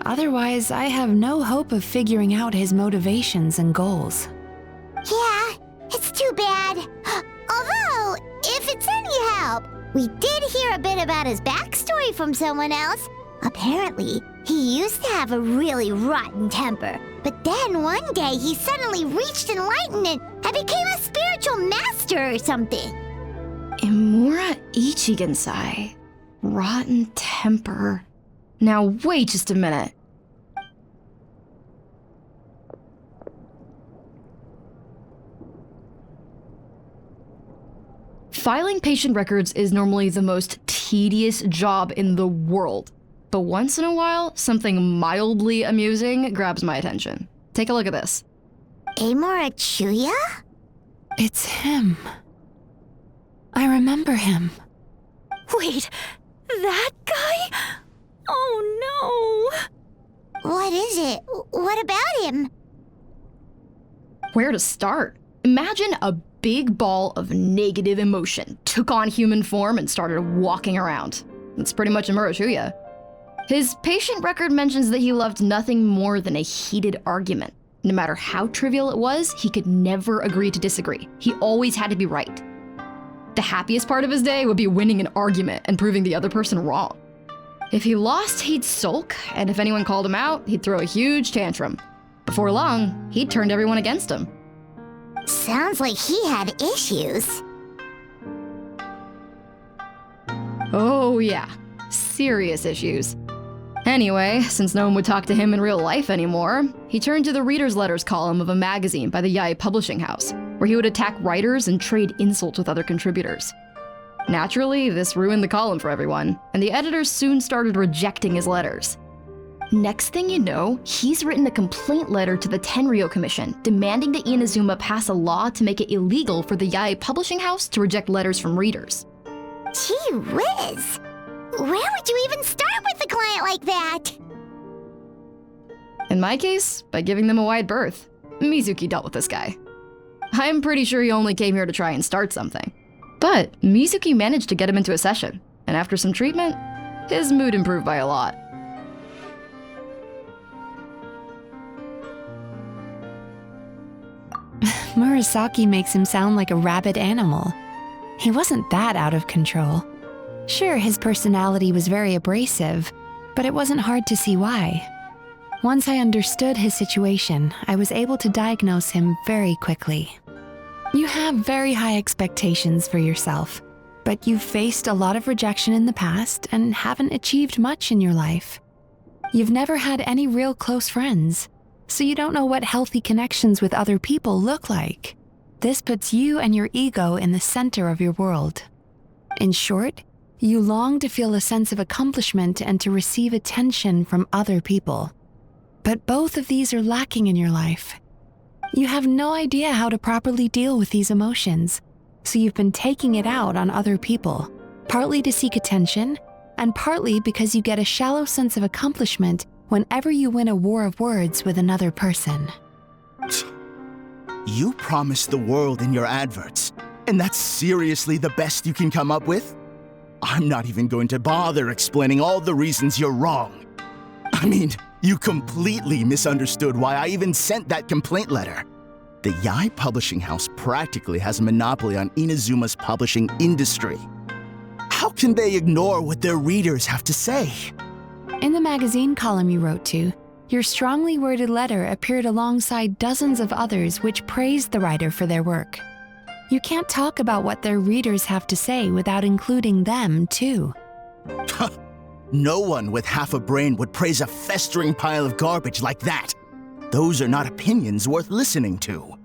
Otherwise, I have no hope of figuring out his motivations and goals. Yeah, it's too bad. Although, if it's any help, we did hear a bit about his backstory from someone else. Apparently, he used to have a really rotten temper, but then one day he suddenly reached enlightenment and became a spiritual master or something. Imura Ichigensai. Rotten temper. Now wait just a minute. Filing patient records is normally the most tedious job in the world. But once in a while, something mildly amusing grabs my attention. Take a look at this. Amora Chuya? It's him. I remember him. Wait, that guy? Oh no! What is it? What about him? Where to start? Imagine a big ball of negative emotion took on human form and started walking around. That's pretty much Imura Chuya. His patient record mentions that he loved nothing more than a heated argument. No matter how trivial it was, he could never agree to disagree. He always had to be right. The happiest part of his day would be winning an argument and proving the other person wrong. If he lost, he'd sulk, and if anyone called him out, he'd throw a huge tantrum. Before long, he'd turned everyone against him. Sounds like he had issues. Oh yeah, serious issues. Anyway, since no one would talk to him in real life anymore, he turned to the reader's letters column of a magazine by the Yae Publishing House, where he would attack writers and trade insults with other contributors. Naturally, this ruined the column for everyone, and the editors soon started rejecting his letters. Next thing you know, he's written a complaint letter to the Tenryou Commission, demanding that Inazuma pass a law to make it illegal for the Yae Publishing House to reject letters from readers. Gee whiz! Where would you even start with a client like that? In my case, by giving them a wide berth. Mizuki dealt with this guy. I'm pretty sure he only came here to try and start something. But Mizuki managed to get him into a session, and after some treatment, his mood improved by a lot. Murasaki makes him sound like a rabid animal. He wasn't that out of control. Sure, his personality was very abrasive, but it wasn't hard to see why. Once I understood his situation, I was able to diagnose him very quickly. You have very high expectations for yourself, but you've faced a lot of rejection in the past and haven't achieved much in your life. You've never had any real close friends, so you don't know what healthy connections with other people look like. This puts you and your ego in the center of your world. In short, you long to feel a sense of accomplishment and to receive attention from other people. But both of these are lacking in your life. You have no idea how to properly deal with these emotions, so you've been taking it out on other people, partly to seek attention, and partly because you get a shallow sense of accomplishment whenever you win a war of words with another person. You promised the world in your adverts, and that's seriously the best you can come up with? I'm not even going to bother explaining all the reasons you're wrong. I mean, you completely misunderstood why I even sent that complaint letter. The Yae Publishing House practically has a monopoly on Inazuma's publishing industry. How can they ignore what their readers have to say? In the magazine column you wrote to, your strongly worded letter appeared alongside dozens of others which praised the writer for their work. You can't talk about what their readers have to say without including them, too. No one with half a brain would praise a festering pile of garbage like that. Those are not opinions worth listening to.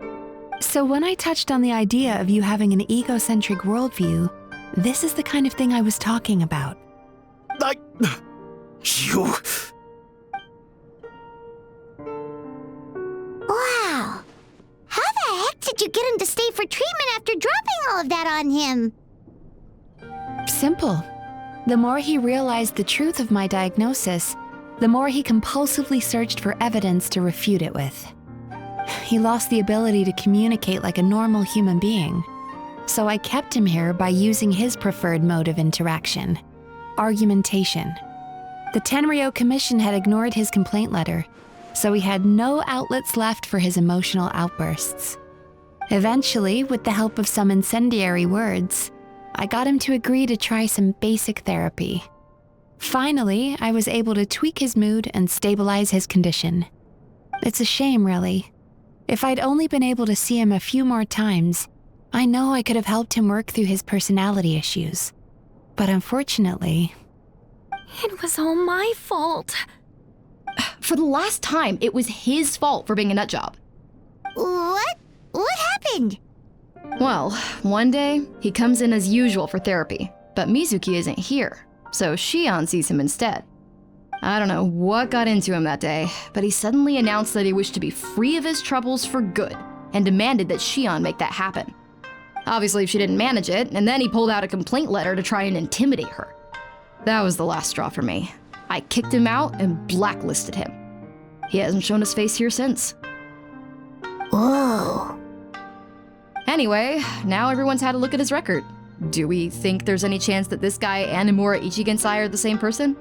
So when I touched on the idea of you having an egocentric worldview, this is the kind of thing I was talking about. You... Wow! How the heck did you get him to stay for treatment after dropping all of that on him? Simple. The more he realized the truth of my diagnosis, the more he compulsively searched for evidence to refute it with. He lost the ability to communicate like a normal human being. So I kept him here by using his preferred mode of interaction, argumentation. The Tenryo Commission had ignored his complaint letter, so he had no outlets left for his emotional outbursts. Eventually, with the help of some incendiary words, I got him to agree to try some basic therapy. Finally, I was able to tweak his mood and stabilize his condition. It's a shame, really. If I'd only been able to see him a few more times, I know I could have helped him work through his personality issues. But unfortunately... It was all my fault. For the last time, it was his fault for being a nutjob. What? What happened? Well, one day, he comes in as usual for therapy, but Mizuki isn't here, so Shion sees him instead. I don't know what got into him that day, but he suddenly announced that he wished to be free of his troubles for good, and demanded that Shion make that happen. Obviously, she didn't manage it, and then he pulled out a complaint letter to try and intimidate her. That was the last straw for me. I kicked him out and blacklisted him. He hasn't shown his face here since. Whoa. Anyway, now everyone's had a look at his record. Do we think there's any chance that this guy and Imura Ichigensai are the same person?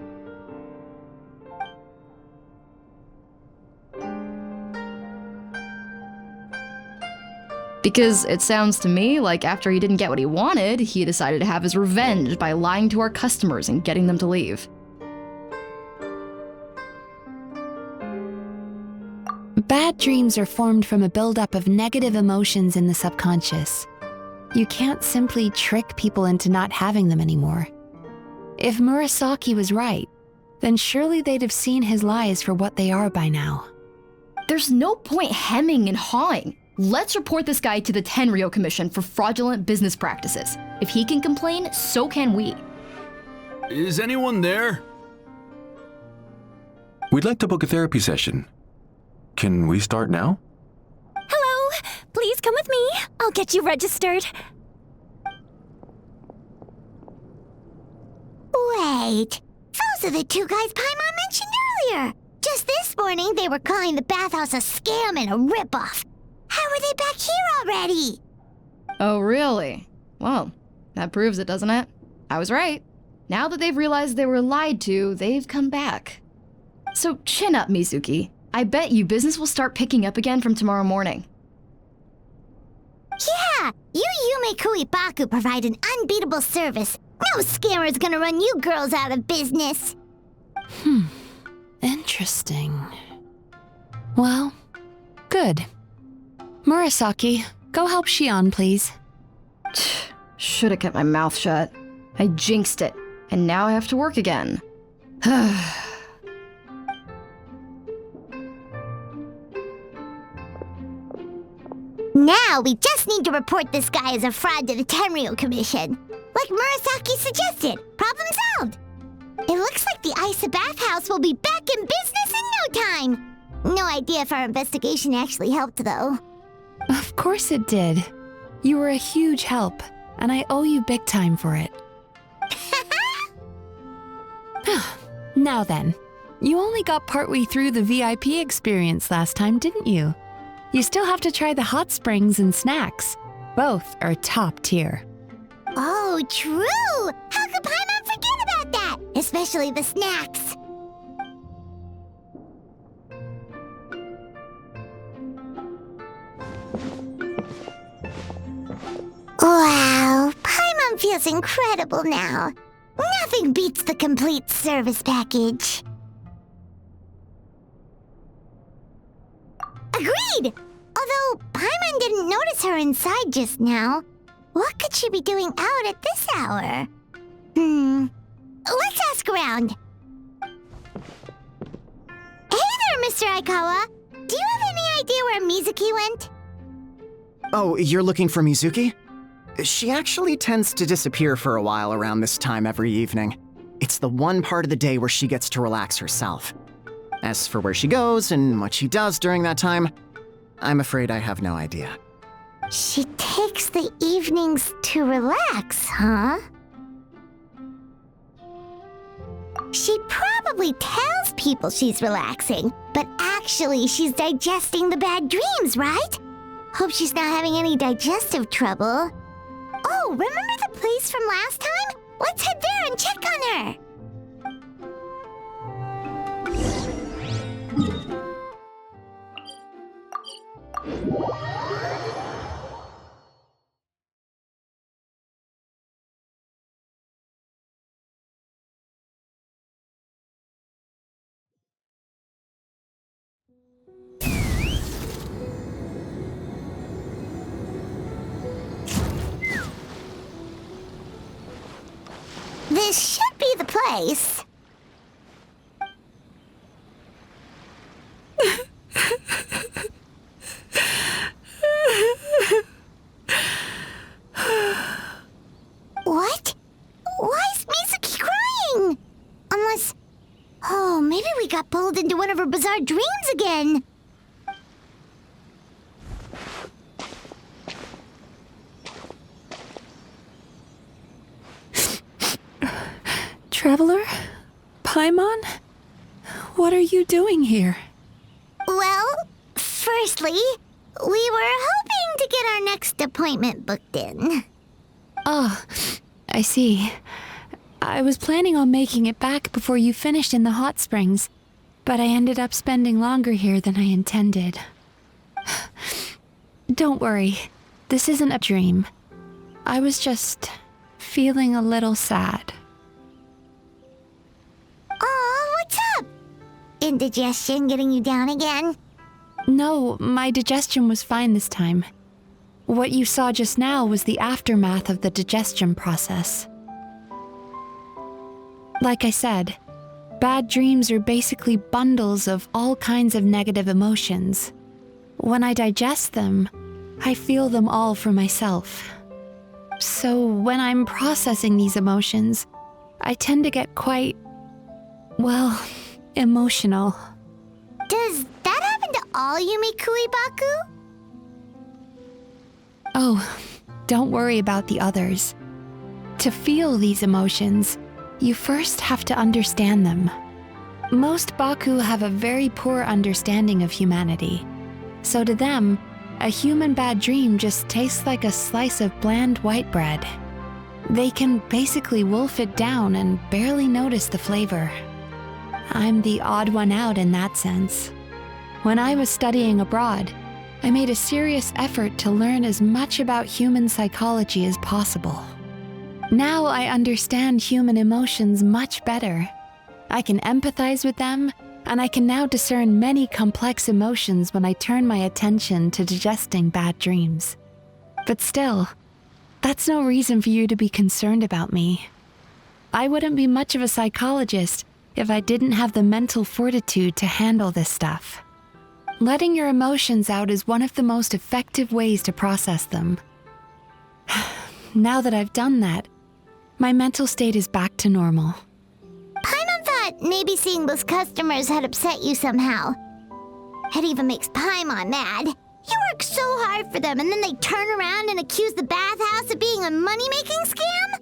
Because it sounds to me like after he didn't get what he wanted, he decided to have his revenge by lying to our customers and getting them to leave. Bad dreams are formed from a buildup of negative emotions in the subconscious. You can't simply trick people into not having them anymore. If Murasaki was right, then surely they'd have seen his lies for what they are by now. There's no point hemming and hawing. Let's report this guy to the Tenryo Commission for fraudulent business practices. If he can complain, so can we. Is anyone there? We'd like to book a therapy session. Can we start now? Hello, please come with me. I'll get you registered. Wait, those are the two guys Paimon mentioned earlier. Just this morning, they were calling the bathhouse a scam and a ripoff. How are they back here already? Oh, really? Well, that proves it, doesn't it? I was right. Now that they've realized they were lied to, they've come back. So chin up, Mizuki. I bet you business will start picking up again from tomorrow morning. Yeah, you Yume Kuibaku provide an unbeatable service. No scammer's gonna run you girls out of business. Interesting. Well, good. Murasaki, go help Shion, please. Should have kept my mouth shut. I jinxed it, and now I have to work again. Now we just need to report this guy as a fraud to the Tenryo Commission. Like Murasaki suggested. Problem solved. It looks like the Isa bathhouse will be back in business in no time. No idea if our investigation actually helped, though. Of course it did. You were a huge help, and I owe you big time for it. Now then, you only got partway through the VIP experience last time, didn't you? You still have to try the hot springs and snacks. Both are top tier. Oh, true! How could Paimon forget about that? Especially the snacks. Wow, Paimon feels incredible now. Nothing beats the complete service package. Agreed! Although Paimon didn't notice her inside just now. What could she be doing out at this hour? Let's ask around. Hey there, Mr. Aikawa. Do you have any idea where Mizuki went? Oh, you're looking for Mizuki? She actually tends to disappear for a while around this time every evening. It's the one part of the day where she gets to relax herself. As for where she goes and what she does during that time, I'm afraid I have no idea. She takes the evenings to relax, huh? She probably tells people she's relaxing, but actually she's digesting the bad dreams, right? Hope she's not having any digestive trouble. Oh, remember the place from last time? Let's head there and check on her. This should be the place. What? Why is Mizuki crying? Unless... Oh, maybe we got pulled into one of her bizarre dreams again. Traveler? Paimon? What are you doing here? Well, firstly, we were hoping to get our next appointment booked in. Oh, I see. I was planning on making it back before you finished in the hot springs, but I ended up spending longer here than I intended. Don't worry, this isn't a dream. I was just feeling a little sad. Oh, what's up? Indigestion getting you down again? No, my digestion was fine this time. What you saw just now was the aftermath of the digestion process. Like I said, bad dreams are basically bundles of all kinds of negative emotions. When I digest them, I feel them all for myself. So when I'm processing these emotions, I tend to get quite, well, emotional. Does that happen to all Yumikui Baku? Oh, don't worry about the others. To feel these emotions, you first have to understand them. Most Baku have a very poor understanding of humanity. So to them, a human bad dream just tastes like a slice of bland white bread. They can basically wolf it down and barely notice the flavor. I'm the odd one out in that sense. When I was studying abroad, I made a serious effort to learn as much about human psychology as possible. Now I understand human emotions much better. I can empathize with them, and I can now discern many complex emotions when I turn my attention to digesting bad dreams. But still, that's no reason for you to be concerned about me. I wouldn't be much of a psychologist if I didn't have the mental fortitude to handle this stuff. Letting your emotions out is one of the most effective ways to process them. Now that I've done that, my mental state is back to normal. Paimon thought maybe seeing those customers had upset you somehow. It even makes Paimon mad. You work so hard for them and then they turn around and accuse the bathhouse of being a money-making scam?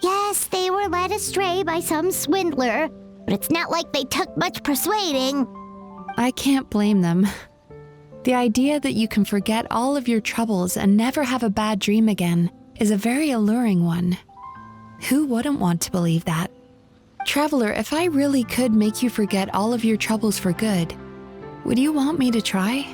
Yes, they were led astray by some swindler, but it's not like they took much persuading. I can't blame them. The idea that you can forget all of your troubles and never have a bad dream again is a very alluring one. Who wouldn't want to believe that? Traveler, if I really could make you forget all of your troubles for good, would you want me to try?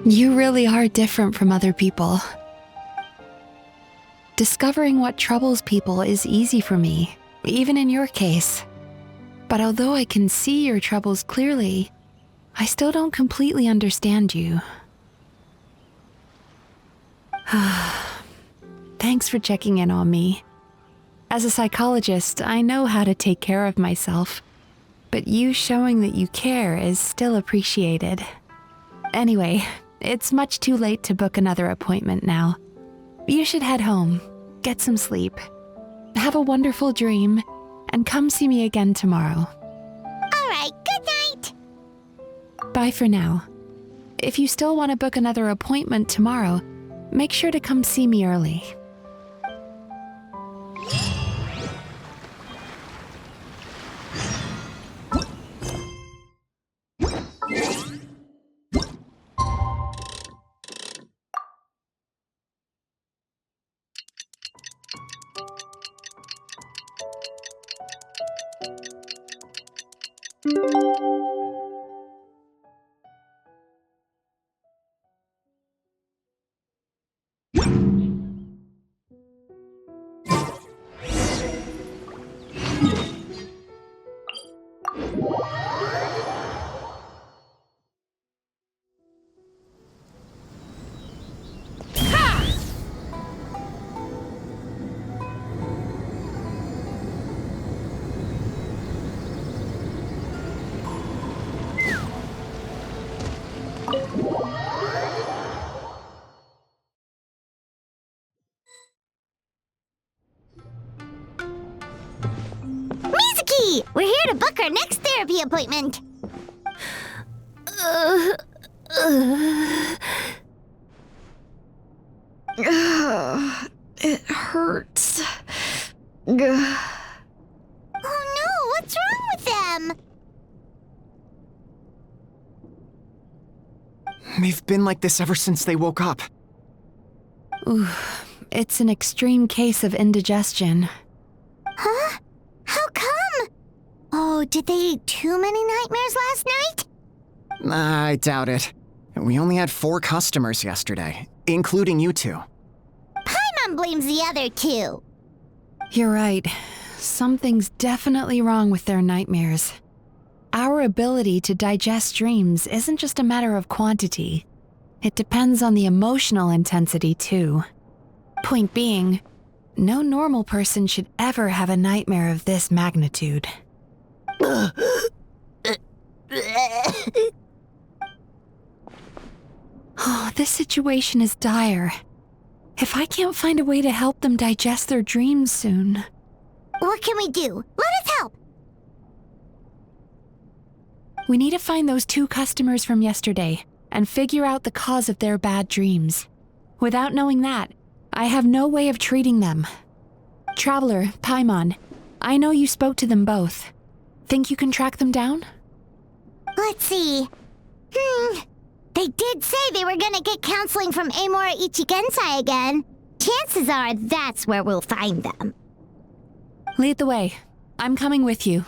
You really are different from other people. Discovering what troubles people is easy for me, even in your case. But although I can see your troubles clearly, I still don't completely understand you. Thanks for checking in on me. As a psychologist, I know how to take care of myself, but you showing that you care is still appreciated. Anyway, it's much too late to book another appointment now. You should head home, get some sleep, have a wonderful dream, and come see me again tomorrow. All right, good night. Bye for now. If you still want to book another appointment tomorrow, make sure to come see me early. Mizuki! We're here to book our next therapy appointment. It hurts. Oh no, what's wrong with them? They've been like this ever since they woke up. Ooh, it's an extreme case of indigestion. Huh? How come? Oh, did they eat too many nightmares last night? I doubt it. We only had 4 customers yesterday, including you two. Paimon blames the other 2. You're right. Something's definitely wrong with their nightmares. Our ability to digest dreams isn't just a matter of quantity. It depends on the emotional intensity, too. Point being, no normal person should ever have a nightmare of this magnitude. Oh, this situation is dire. If I can't find a way to help them digest their dreams soon... What can we do? Let us help! We need to find those 2 customers from yesterday and figure out the cause of their bad dreams. Without knowing that, I have no way of treating them. Traveler, Paimon, I know you spoke to them both. Think you can track them down? Let's see. They did say they were gonna get counseling from Amora Ichigensai again. Chances are that's where we'll find them. Lead the way. I'm coming with you.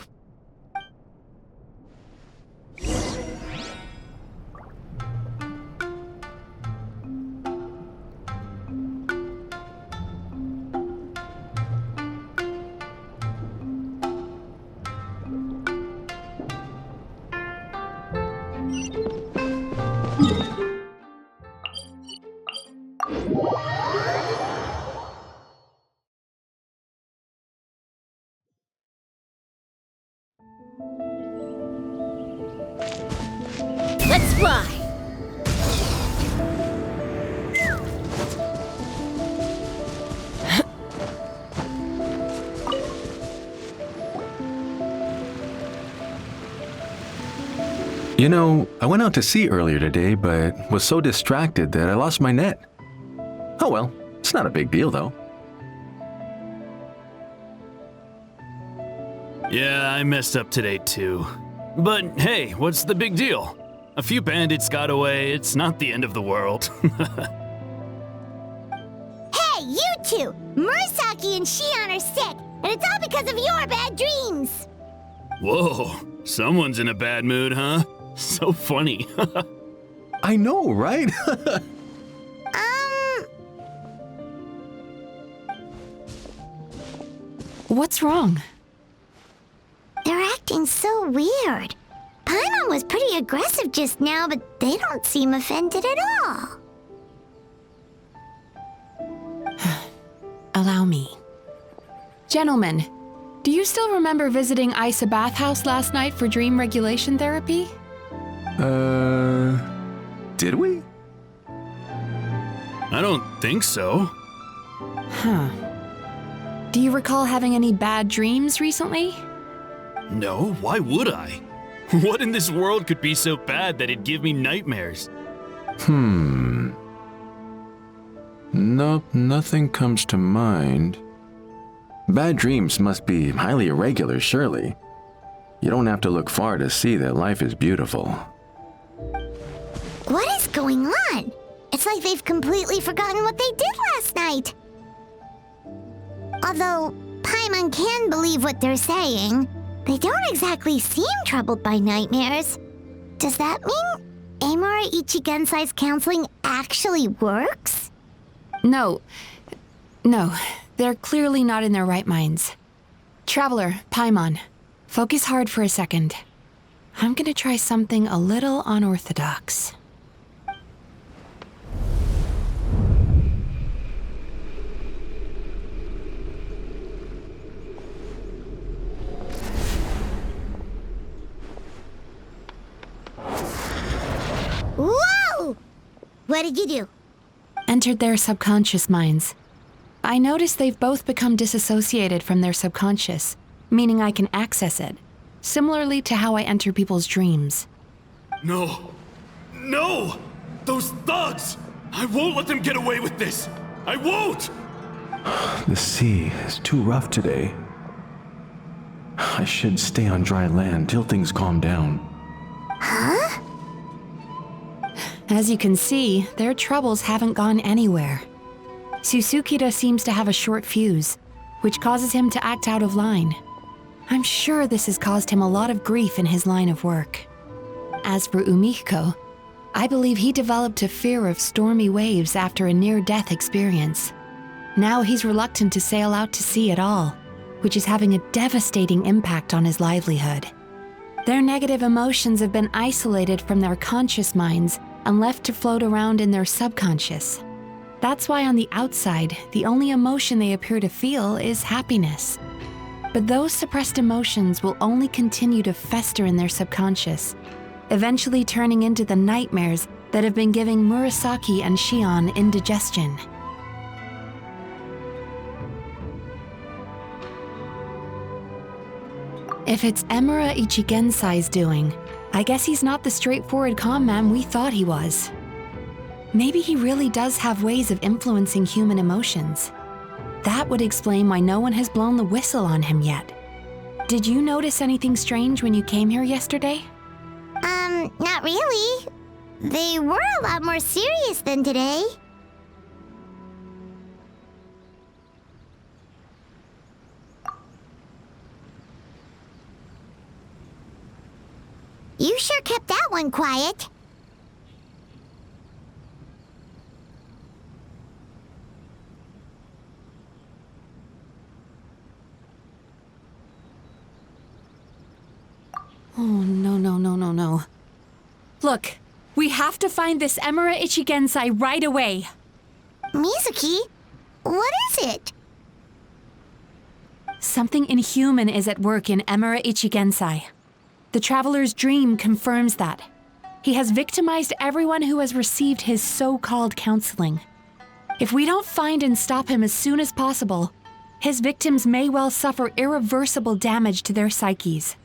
Let's fly! You know, I went out to sea earlier today, but was so distracted that I lost my net. Oh well, it's not a big deal though. Yeah, I messed up today too. But hey, what's the big deal? A few bandits got away, it's not the end of the world. Hey, you two! Murasaki and Shion are sick, and it's all because of your bad dreams! Whoa, someone's in a bad mood, huh? So funny. I know, right? What's wrong? They're acting so weird. Paimon was pretty aggressive just now, but they don't seem offended at all. Allow me. Gentlemen, do you still remember visiting Isa Bathhouse last night for dream regulation therapy? Did we? I don't think so. Huh. Do you recall having any bad dreams recently? No, why would I? What in this world could be so bad that it'd give me nightmares? Nope, nothing comes to mind. Bad dreams must be highly irregular, surely. You don't have to look far to see that life is beautiful. What is going on? It's like they've completely forgotten what they did last night. Although, Paimon can believe what they're saying. They don't exactly seem troubled by nightmares. Does that mean Amora Ichigensai's counseling actually works? No, they're clearly not in their right minds. Traveler, Paimon, focus hard for a second. I'm gonna try something a little unorthodox. Whoa! What did you do? Entered their subconscious minds. I noticed they've both become disassociated from their subconscious, meaning I can access it, similarly to how I enter people's dreams. No! No! Those thugs! I won't let them get away with this! I won't! The sea is too rough today. I should stay on dry land till things calm down. Huh? As you can see, their troubles haven't gone anywhere. Susukida seems to have a short fuse, which causes him to act out of line. I'm sure this has caused him a lot of grief in his line of work. As for Umihiko, I believe he developed a fear of stormy waves after a near-death experience. Now he's reluctant to sail out to sea at all, which is having a devastating impact on his livelihood. Their negative emotions have been isolated from their conscious minds and left to float around in their subconscious. That's why on the outside, the only emotion they appear to feel is happiness. But those suppressed emotions will only continue to fester in their subconscious, eventually turning into the nightmares that have been giving Murasaki and Shion indigestion. If it's Emura Ichigensai's doing, I guess he's not the straightforward calm man we thought he was. Maybe he really does have ways of influencing human emotions. That would explain why no one has blown the whistle on him yet. Did you notice anything strange when you came here yesterday? Not really. They were a lot more serious than today. You sure kept that one quiet. Oh, no. Look, we have to find this Emura Ichigensai right away. Mizuki, what is it? Something inhuman is at work in Emura Ichigensai. The Traveler's dream confirms that. He has victimized everyone who has received his so-called counseling. If we don't find and stop him as soon as possible, his victims may well suffer irreversible damage to their psyches.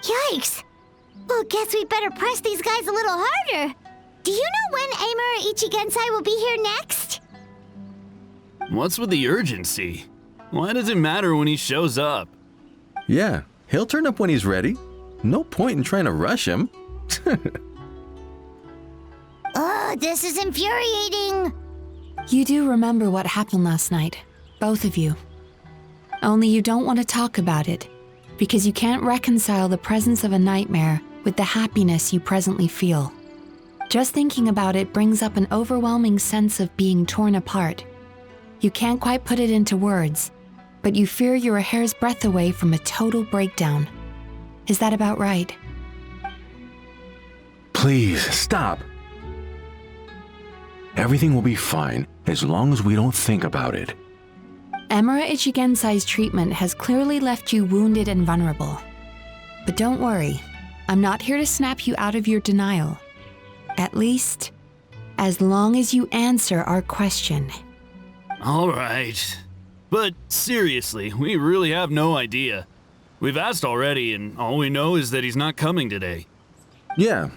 Yikes! Well, guess we better press these guys a little harder. Do you know when Amura Ichigensai will be here next? What's with the urgency? Why does it matter when he shows up? Yeah, he'll turn up when he's ready. No point in trying to rush him. Oh, this is infuriating. You do remember what happened last night, both of you. Only you don't want to talk about it, because you can't reconcile the presence of a nightmare with the happiness you presently feel. Just thinking about it brings up an overwhelming sense of being torn apart. You can't quite put it into words, but you fear you're a hair's breadth away from a total breakdown. Is that about right? Please, stop. Everything will be fine as long as we don't think about it. Emura Ichigensai's treatment has clearly left you wounded and vulnerable. But don't worry, I'm not here to snap you out of your denial. At least, as long as you answer our question. All right. But seriously, we really have no idea. We've asked already, and all we know is that he's not coming today. Yeah,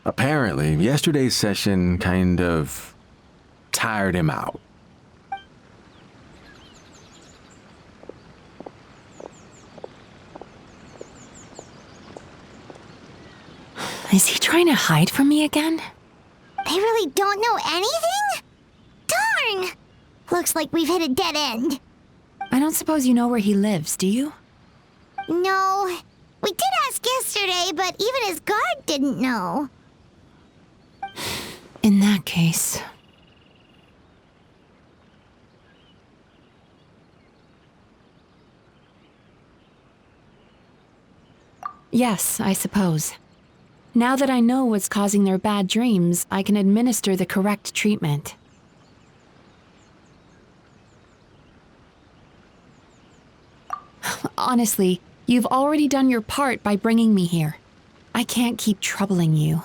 apparently, yesterday's session kind of tired him out. Is he trying to hide from me again? They really don't know anything? Darn! Looks like we've hit a dead end. I don't suppose you know where he lives, do you? No. We did ask yesterday, but even his guard didn't know. In that case... Yes, I suppose. Now that I know what's causing their bad dreams, I can administer the correct treatment. Honestly, you've already done your part by bringing me here. I can't keep troubling you.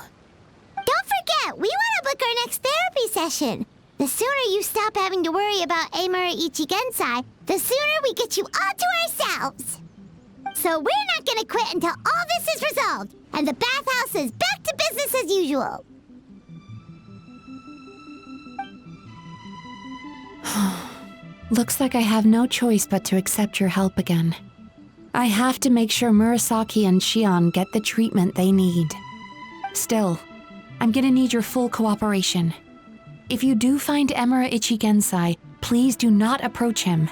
Don't forget, we want to book our next therapy session. The sooner you stop having to worry about Amura Ichigensai, the sooner we get you all to ourselves. So we're not gonna quit until all this is resolved, and the bathhouse is back to business as usual. Looks like I have no choice but to accept your help again. I have to make sure Murasaki and Shion get the treatment they need. Still, I'm gonna need your full cooperation. If you do find Emura Ichigensai, please do not approach him.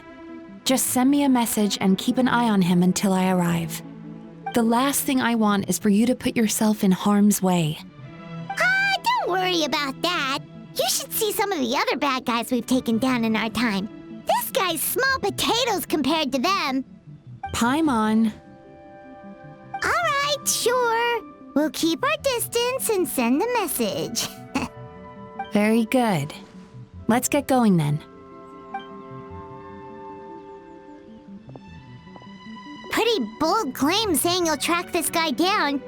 Just send me a message and keep an eye on him until I arrive. The last thing I want is for you to put yourself in harm's way. Don't worry about that. You should see some of the other bad guys we've taken down in our time. This guy's small potatoes compared to them. Paimon. All right, sure. We'll keep our distance and send the message. Very good. Let's get going then. Pretty bold claim saying you'll track this guy down.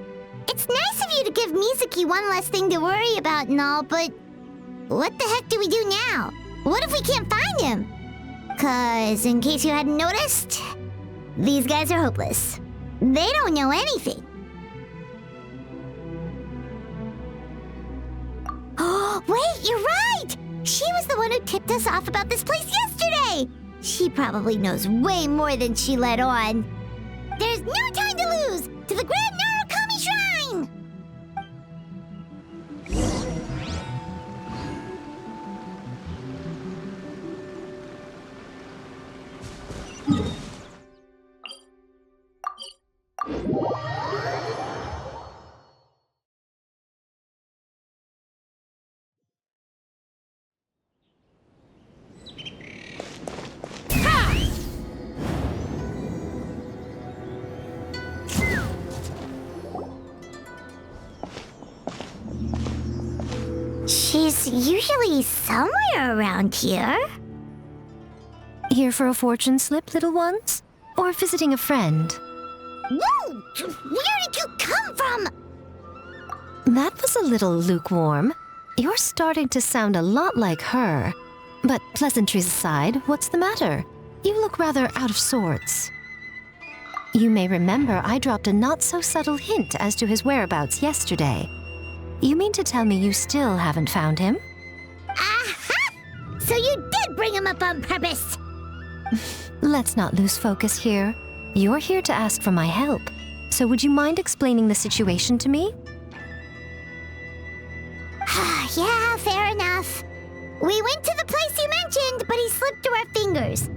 It's nice of you to give Mizuki one less thing to worry about and all, but what the heck do we do now? What if we can't find him? 'Cause, in case you hadn't noticed, these guys are hopeless. They don't know anything. Oh, wait, you're right! She was the one who tipped us off about this place yesterday! She probably knows way more than she let on. There's no time to lose! To the Grand Narukami Shrine! She's usually somewhere around here. Here for a fortune slip, little ones? Or visiting a friend? Whoa! Where did you come from? That was a little lukewarm. You're starting to sound a lot like her. But pleasantries aside, what's the matter? You look rather out of sorts. You may remember I dropped a not-so-subtle hint as to his whereabouts yesterday. You mean to tell me you still haven't found him? Aha! So you did bring him up on purpose! Let's not lose focus here. You're here to ask for my help. So would you mind explaining the situation to me? Yeah, fair enough. We went to the place you mentioned, but he slipped through our fingers.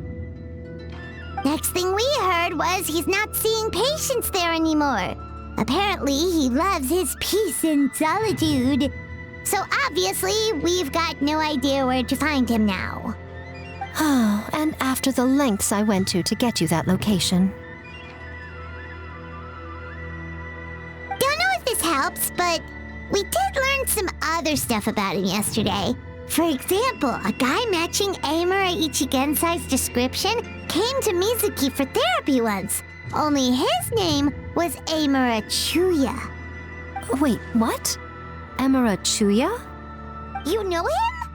Next thing we heard was he's not seeing patients there anymore. Apparently, he loves his peace and solitude. So obviously, we've got no idea where to find him now. Oh, and after the lengths I went to get you that location. Don't know if this helps, but we did learn some other stuff about him yesterday. For example, a guy matching Amura Ichigensai's description came to Mizuki for therapy once. Only his name was Amura Chuya. Wait, what? Amura Chuya? You know him?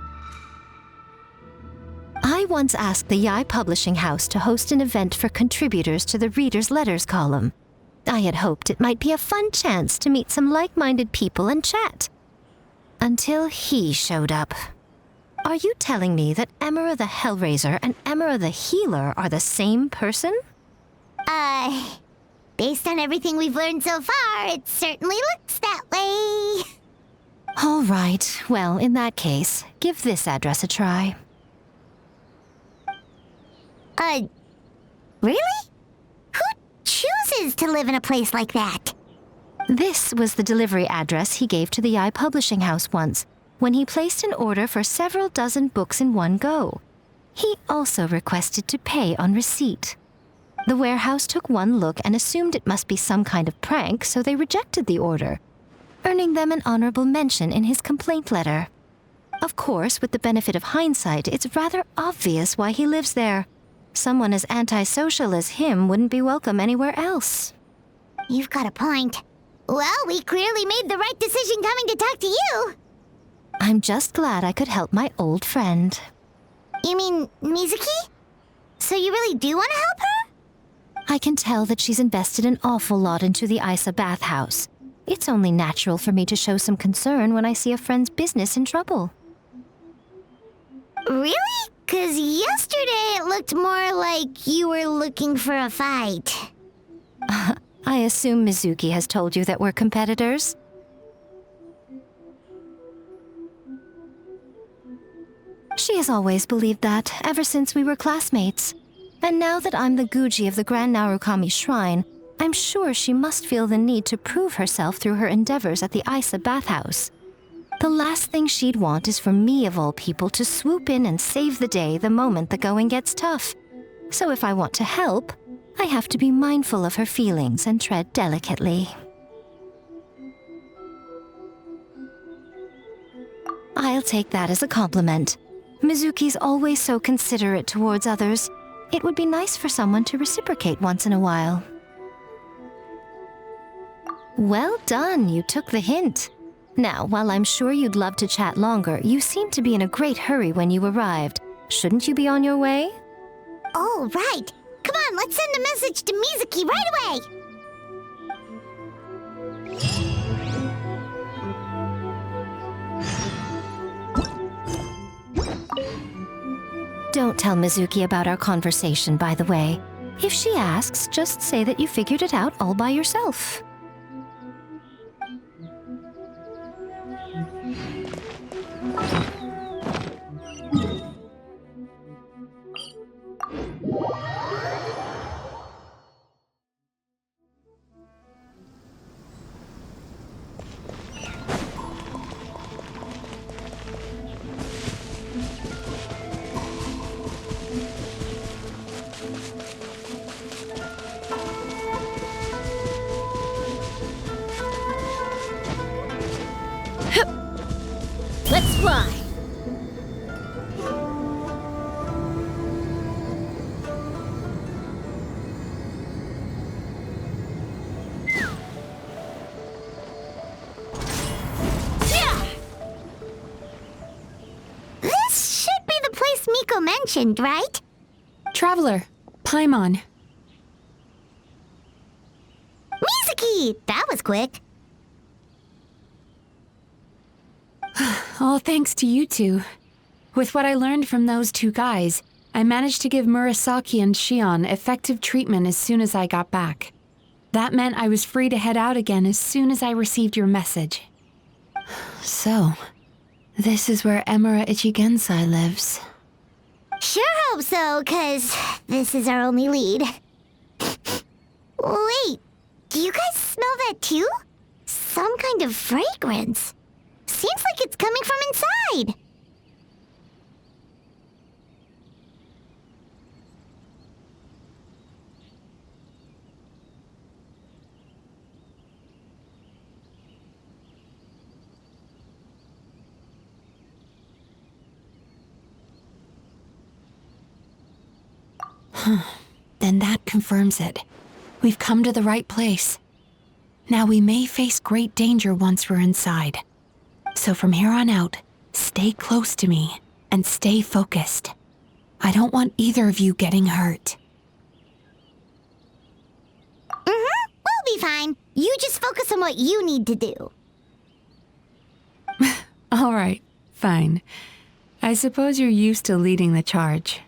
I once asked the Yai Publishing House to host an event for contributors to the Reader's Letters column. I had hoped it might be a fun chance to meet some like-minded people and chat. Until he showed up. Are you telling me that Amura the Hellraiser and Amura the Healer are the same person? Based on everything we've learned so far, it certainly looks that way. All right, well, in that case, give this address a try. Really? Who chooses expenses to live in a place like that. This was the delivery address he gave to the publishing house once, when he placed an order for several dozen books in one go. He also requested to pay on receipt. The warehouse took one look and assumed it must be some kind of prank, so they rejected the order, earning them an honorable mention in his complaint letter. Of course, with the benefit of hindsight, it's rather obvious why he lives there. Someone as antisocial as him wouldn't be welcome anywhere else. You've got a point. Well, we clearly made the right decision coming to talk to you. I'm just glad I could help my old friend. You mean Mizuki? So you really do want to help her? I can tell that she's invested an awful lot into the Isa bathhouse. It's only natural for me to show some concern when I see a friend's business in trouble. Really? 'Cause yesterday it looked more like you were looking for a fight. I assume Mizuki has told you that we're competitors? She has always believed that, ever since we were classmates. And now that I'm the Guji of the Grand Narukami Shrine, I'm sure she must feel the need to prove herself through her endeavors at the Isa bathhouse. The last thing she'd want is for me, of all people, to swoop in and save the day the moment the going gets tough. So if I want to help, I have to be mindful of her feelings and tread delicately. I'll take that as a compliment. Mizuki's always so considerate towards others. It would be nice for someone to reciprocate once in a while. Well done, you took the hint. Now, while I'm sure you'd love to chat longer, you seemed to be in a great hurry when you arrived. Shouldn't you be on your way? Oh, right. Come on, let's send a message to Mizuki right away. Don't tell Mizuki about our conversation, by the way. If she asks, just say that you figured it out all by yourself. Let's fly. This should be the place Miko mentioned, right? Traveler, Paimon. Mizuki! That was quick. All thanks to you two. With what I learned from those two guys, I managed to give Murasaki and Shion effective treatment as soon as I got back. That meant I was free to head out again as soon as I received your message. So, this is where Emura Ichigensai lives. Sure hope so, 'cause this is our only lead. Wait, do you guys smell that too? Some kind of fragrance. Seems like it's coming from inside. Then that confirms it. We've come to the right place. Now we may face great danger once we're inside. So from here on out, stay close to me and stay focused. I don't want either of you getting hurt. We'll be fine. You just focus on what you need to do. All right, fine. I suppose you're used to leading the charge.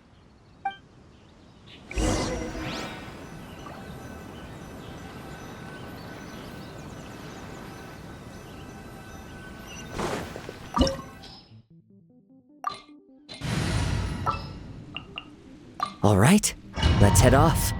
All right, let's head off.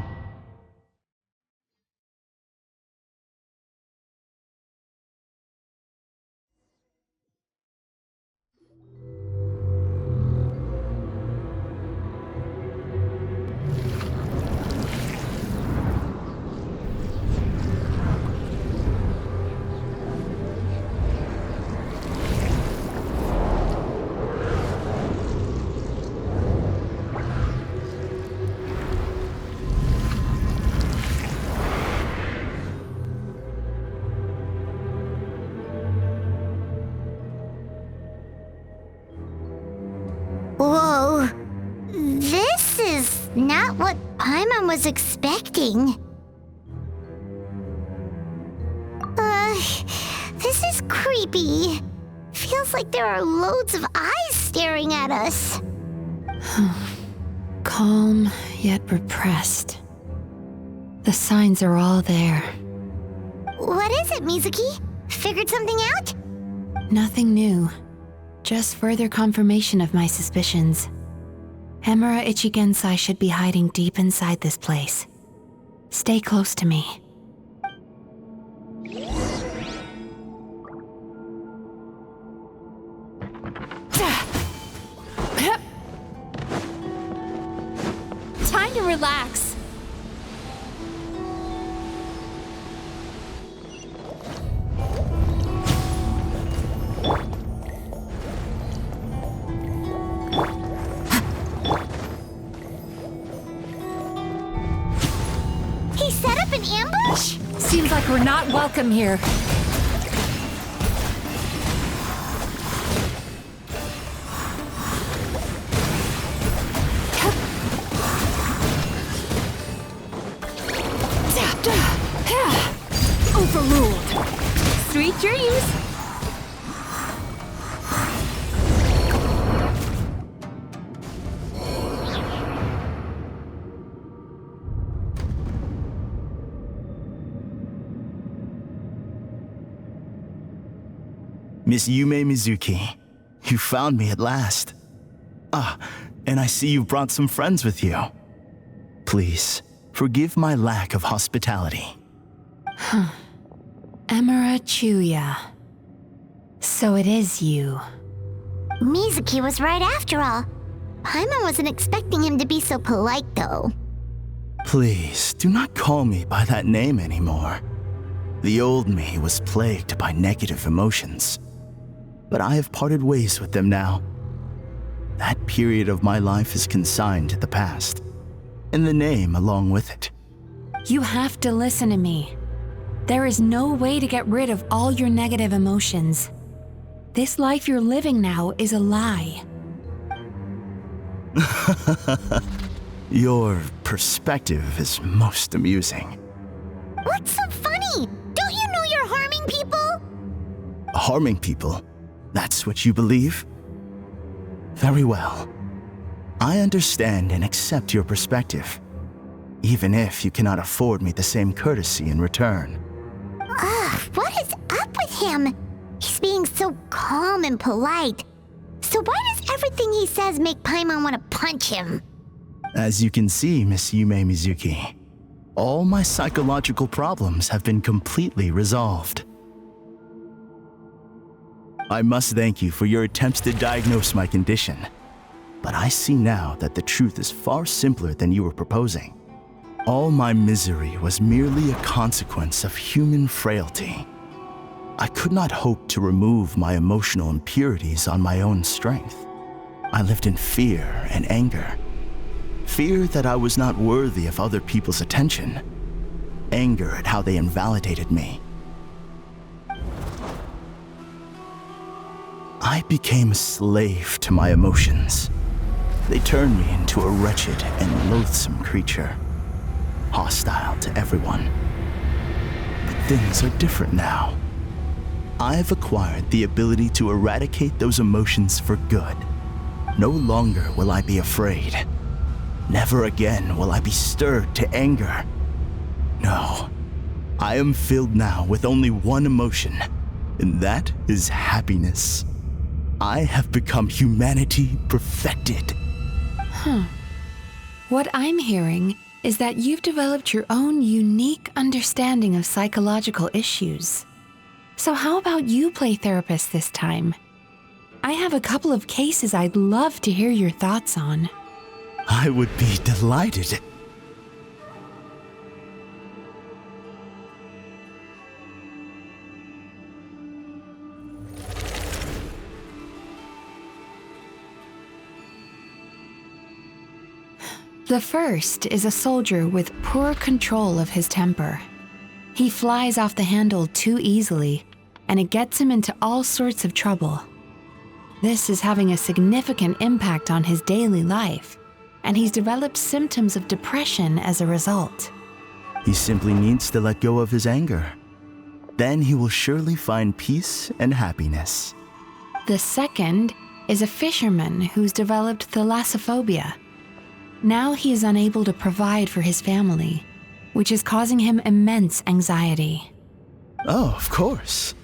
Not what Paimon was expecting. This is creepy. Feels like there are loads of eyes staring at us. Calm, yet repressed. The signs are all there. What is it, Mizuki? Figured something out? Nothing new. Just further confirmation of my suspicions. Emura Ichigensai should be hiding deep inside this place. Stay close to me. Time to relax. He set up an ambush? Seems like we're not welcome here. Overruled. Sweet dreams. Miss Yumemizuki, you found me at last. Ah, and I see you brought some friends with you. Please, forgive my lack of hospitality. Emura Chuya. So it is you. Mizuki was right after all. Paimon wasn't expecting him to be so polite, though. Please, do not call me by that name anymore. The old me was plagued by negative emotions, but I have parted ways with them now. That period of my life is consigned to the past, and the name along with it. You have to listen to me. There is no way to get rid of all your negative emotions. This life you're living now is a lie. Your perspective is most amusing. What's so funny? Don't you know you're harming people? Harming people? That's what you believe? Very well. I understand and accept your perspective, even if you cannot afford me the same courtesy in return. What is up with him? He's being so calm and polite. So why does everything he says make Paimon want to punch him? As you can see, Miss Yumemizuki, all my psychological problems have been completely resolved. I must thank you for your attempts to diagnose my condition, but I see now that the truth is far simpler than you were proposing. All my misery was merely a consequence of human frailty. I could not hope to remove my emotional impurities on my own strength. I lived in fear and anger. Fear that I was not worthy of other people's attention. Anger at how they invalidated me. I became a slave to my emotions. They turned me into a wretched and loathsome creature, hostile to everyone. But things are different now. I have acquired the ability to eradicate those emotions for good. No longer will I be afraid. Never again will I be stirred to anger. No, I am filled now with only one emotion, and that is happiness. I have become humanity perfected. What I'm hearing is that you've developed your own unique understanding of psychological issues. So how about you play therapist this time? I have a couple of cases I'd love to hear your thoughts on. I would be delighted. The first is a soldier with poor control of his temper. He flies off the handle too easily, and it gets him into all sorts of trouble. This is having a significant impact on his daily life. and he's developed symptoms of depression as a result. He simply needs to let go of his anger. Then he will surely find peace and happiness. The second is a fisherman who's developed thalassophobia. Now he is unable to provide for his family, which is causing him immense anxiety. Oh, of course.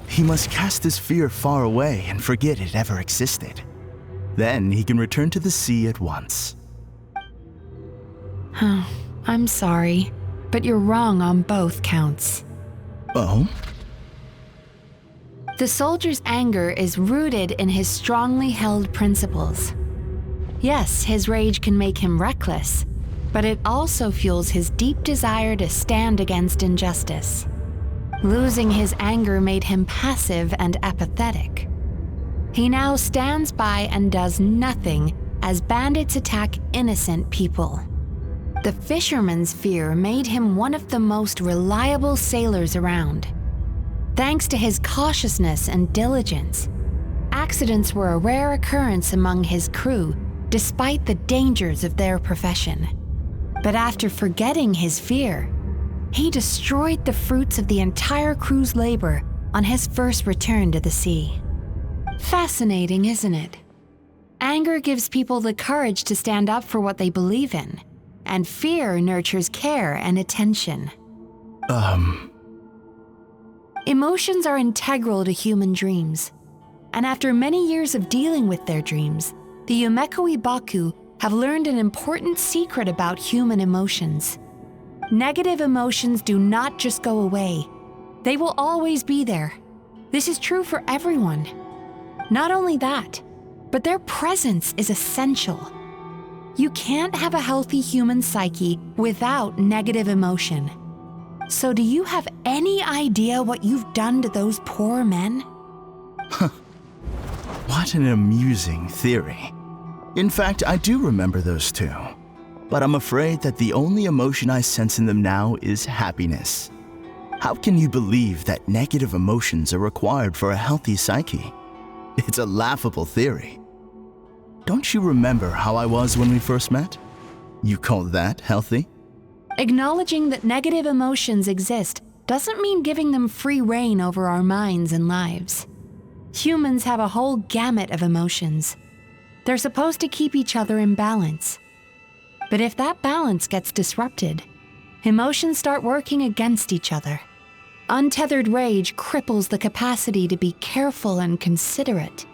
He must cast his fear far away and forget it ever existed. Then he can return to the sea at once. I'm sorry, but you're wrong on both counts. Oh? The soldier's anger is rooted in his strongly held principles. Yes, his rage can make him reckless, but it also fuels his deep desire to stand against injustice. Losing his anger made him passive and apathetic. He now stands by and does nothing as bandits attack innocent people. The fisherman's fear made him one of the most reliable sailors around. Thanks to his cautiousness and diligence, accidents were a rare occurrence among his crew despite the dangers of their profession. But after forgetting his fear, he destroyed the fruits of the entire crew's labor on his first return to the sea. Fascinating, isn't it? Anger gives people the courage to stand up for what they believe in, and fear nurtures care and attention. Emotions are integral to human dreams, and after many years of dealing with their dreams, the Yumemizuki have learned an important secret about human emotions. Negative emotions do not just go away. They will always be there. This is true for everyone. Not only that, but their presence is essential. You can't have a healthy human psyche without negative emotion. So do you have any idea what you've done to those poor men? What an amusing theory. In fact, I do remember those two. But I'm afraid that the only emotion I sense in them now is happiness. How can you believe that negative emotions are required for a healthy psyche? It's a laughable theory. Don't you remember how I was when we first met? You call that healthy? Acknowledging that negative emotions exist doesn't mean giving them free rein over our minds and lives. Humans have a whole gamut of emotions. They're supposed to keep each other in balance. But if that balance gets disrupted, emotions start working against each other. Untethered rage cripples the capacity to be careful and considerate.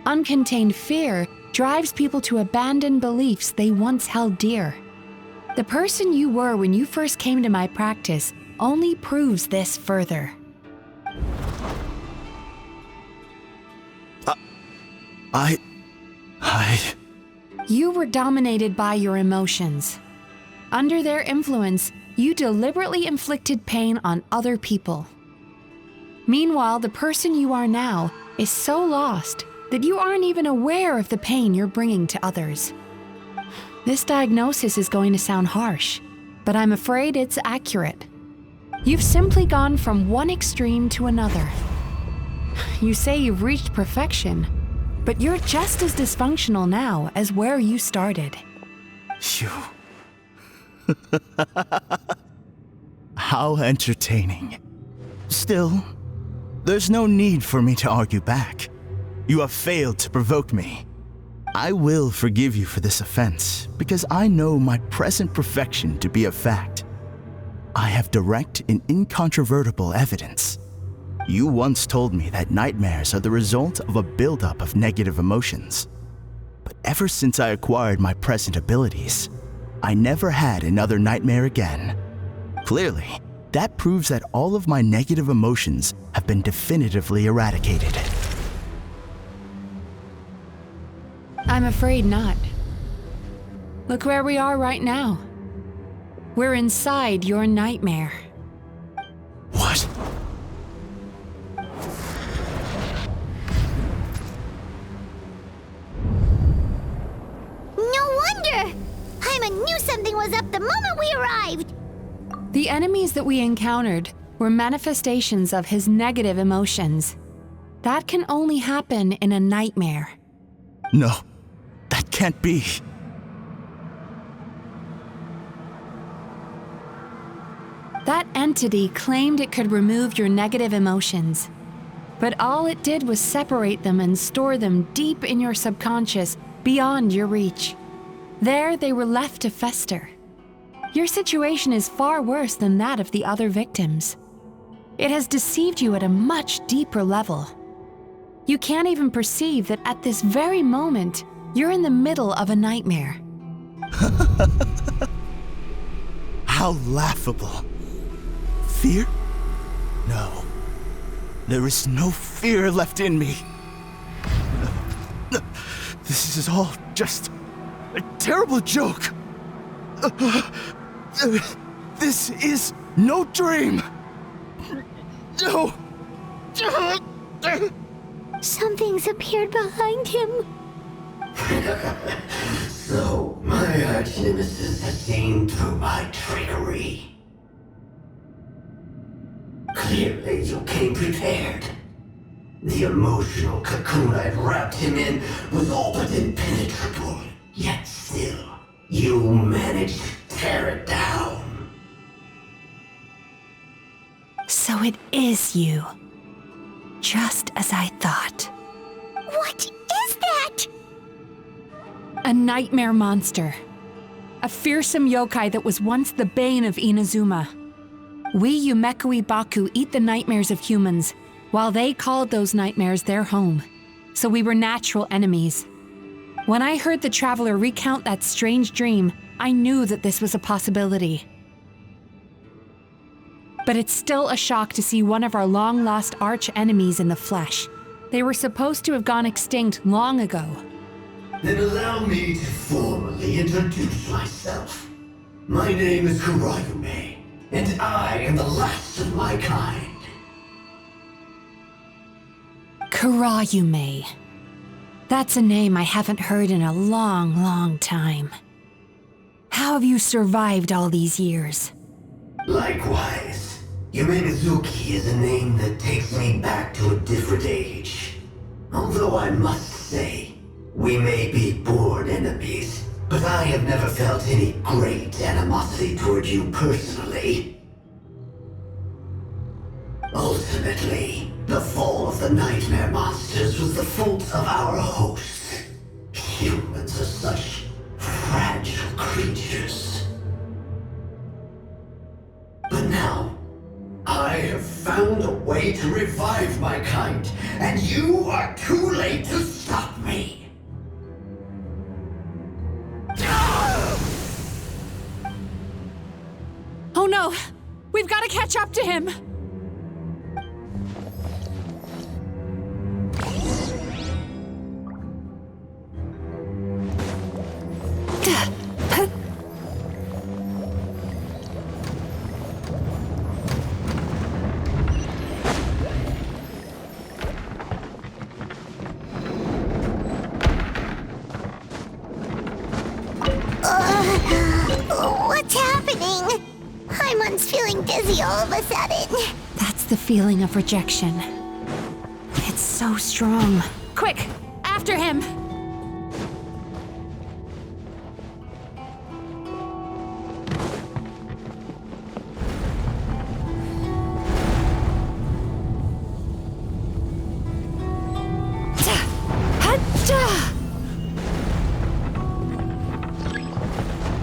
Uncontained fear drives people to abandon beliefs they once held dear. The person you were when you first came to my practice only proves this further. You were dominated by your emotions. Under their influence, you deliberately inflicted pain on other people. Meanwhile, the person you are now is so lost that you aren't even aware of the pain you're bringing to others. This diagnosis is going to sound harsh, but I'm afraid it's accurate. You've simply gone from one extreme to another. You say you've reached perfection, but you're just as dysfunctional now as where you started. Phew. How entertaining. Still, there's no need for me to argue back. You have failed to provoke me. I will forgive you for this offense because I know my present perfection to be a fact. I have direct and incontrovertible evidence. You once told me that nightmares are the result of a buildup of negative emotions. But ever since I acquired my present abilities, I never had another nightmare again. Clearly, that proves that all of my negative emotions have been definitively eradicated. I'm afraid not. Look where we are right now. We're inside your nightmare. What? No wonder! Hyman knew something was up the moment we arrived! The enemies that we encountered were manifestations of his negative emotions. That can only happen in a nightmare. No, that can't be. That entity claimed it could remove your negative emotions. But all it did was separate them and store them deep in your subconscious, beyond your reach. There, they were left to fester. Your situation is far worse than that of the other victims. It has deceived you at a much deeper level. You can't even perceive that at this very moment, you're in the middle of a nightmare. How laughable. Fear? No. There is no fear left in me. This is all just a terrible joke. This is no dream. No. Something's appeared behind him. So, my arch-nemesis has seen through my trickery. Clearly, you came prepared. The emotional cocoon I'd wrapped him in was all but impenetrable. Yet still, you managed to tear it down. So it is you. Just as I thought. What is that? A nightmare monster. A fearsome yokai that was once the bane of Inazuma. We Yumemizuki Baku eat the nightmares of humans, while they called those nightmares their home. So we were natural enemies. When I heard the traveler recount that strange dream, I knew that this was a possibility. But it's still a shock to see one of our long-lost arch-enemies in the flesh. They were supposed to have gone extinct long ago. Then allow me to formally introduce myself. My name is Kurayume, and I am the last of my kind. Kurayume. That's a name I haven't heard in a long, long time. How have you survived all these years? Likewise. Yumemizuki is a name that takes me back to a different age. Although I must say, we may be born enemies, but I have never felt any great animosity toward you personally. Ultimately, the fall of the nightmare monsters was the fault of our hosts. Humans are such fragile creatures. But now, I have found a way to revive my kind, and you are too late to stop me. Oh no! We've got to catch up to him! What's happening? Haimon's feeling dizzy all of a sudden. That's the feeling of rejection. It's so strong. Quick! After him!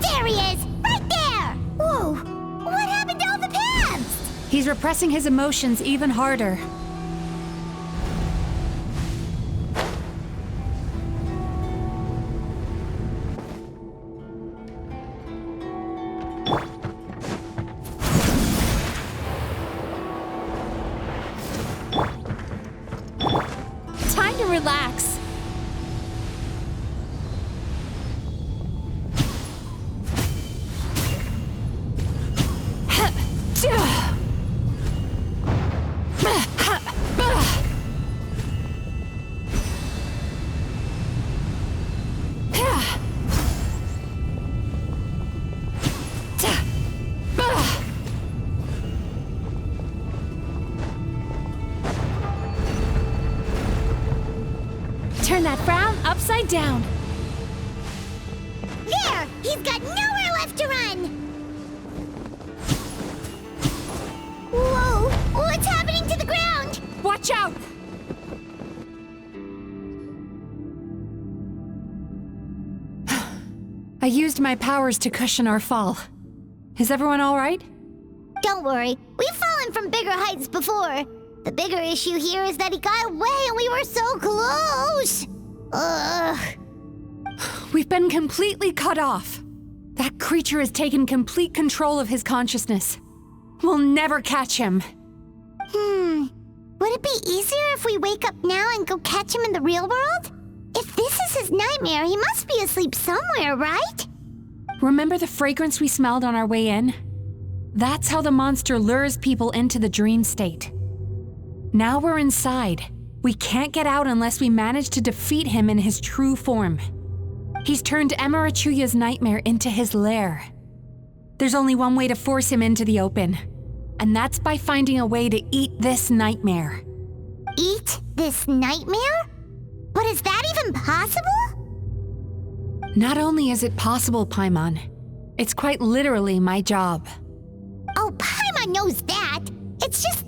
There he is! Right there! Whoa! What happened to all the paths? He's repressing his emotions even harder. Time to relax. Turn that frown upside down. There! He's got nowhere left to run! Whoa! What's happening to the ground? Watch out! I used my powers to cushion our fall. Is everyone all right? Don't worry, we've fallen from bigger heights before. The bigger issue here is that he got away and we were so close. Ugh. We've been completely cut off. That creature has taken complete control of his consciousness. We'll never catch him. Would it be easier if we wake up now and go catch him in the real world? If this is his nightmare, he must be asleep somewhere, right? Remember the fragrance we smelled on our way in? That's how the monster lures people into the dream state. Now we're inside. We can't get out unless we manage to defeat him in his true form. He's turned Emerachuyya's nightmare into his lair. There's only one way to force him into the open, and that's by finding a way to eat this nightmare. Eat this nightmare? But is that even possible? Not only is it possible, Paimon, it's quite literally my job. Oh, Paimon knows that. It's just...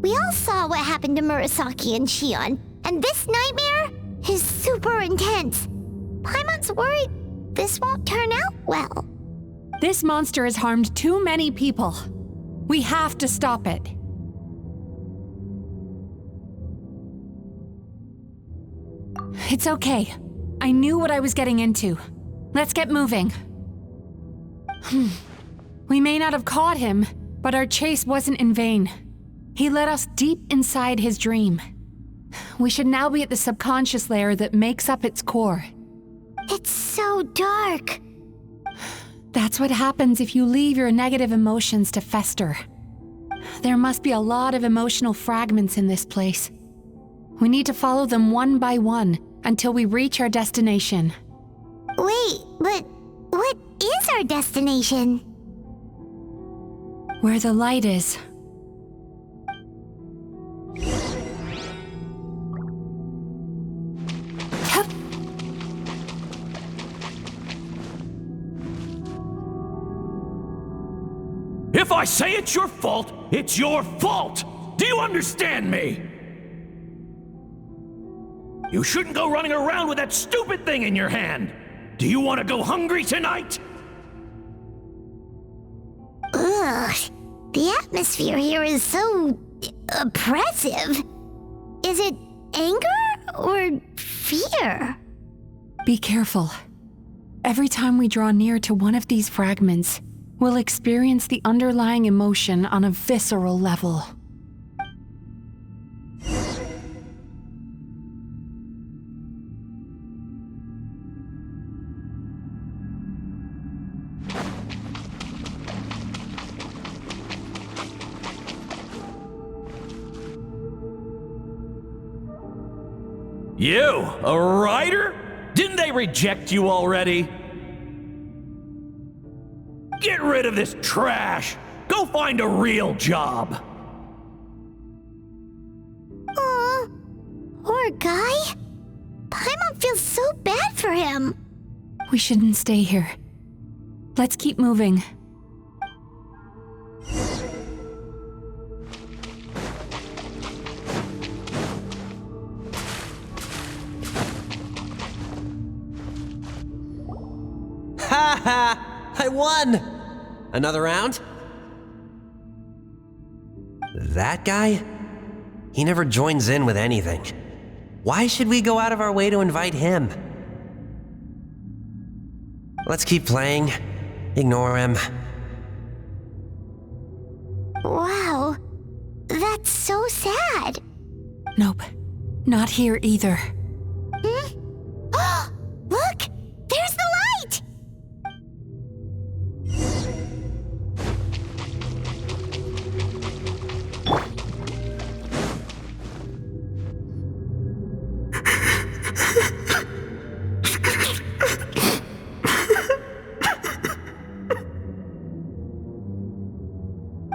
We all saw what happened to Murasaki and Shion, and this nightmare is super intense. Paimon's worried this won't turn out well. This monster has harmed too many people. We have to stop it. It's okay. I knew what I was getting into. Let's get moving. We may not have caught him, but our chase wasn't in vain. He led us deep inside his dream. We should now be at the subconscious layer that makes up its core. It's so dark. That's what happens if you leave your negative emotions to fester. There must be a lot of emotional fragments in this place. We need to follow them one by one until we reach our destination. Wait, but what is our destination? Where the light is. If I say it's your fault, it's your fault! Do you understand me? You shouldn't go running around with that stupid thing in your hand! Do you want to go hungry tonight? Ugh, the atmosphere here is so... oppressive. Is it anger or fear? Be careful. Every time we draw near to one of these fragments, we'll experience the underlying emotion on a visceral level. You, a writer? Didn't they reject you already? Get rid of this trash! Go find a real job! Aw, poor guy. Paimon feels so bad for him. We shouldn't stay here. Let's keep moving. Ha ha! I won! Another round? That guy? He never joins in with anything. Why should we go out of our way to invite him? Let's keep playing. Ignore him. Wow, that's so sad. Nope, not here either. Look! There's the light!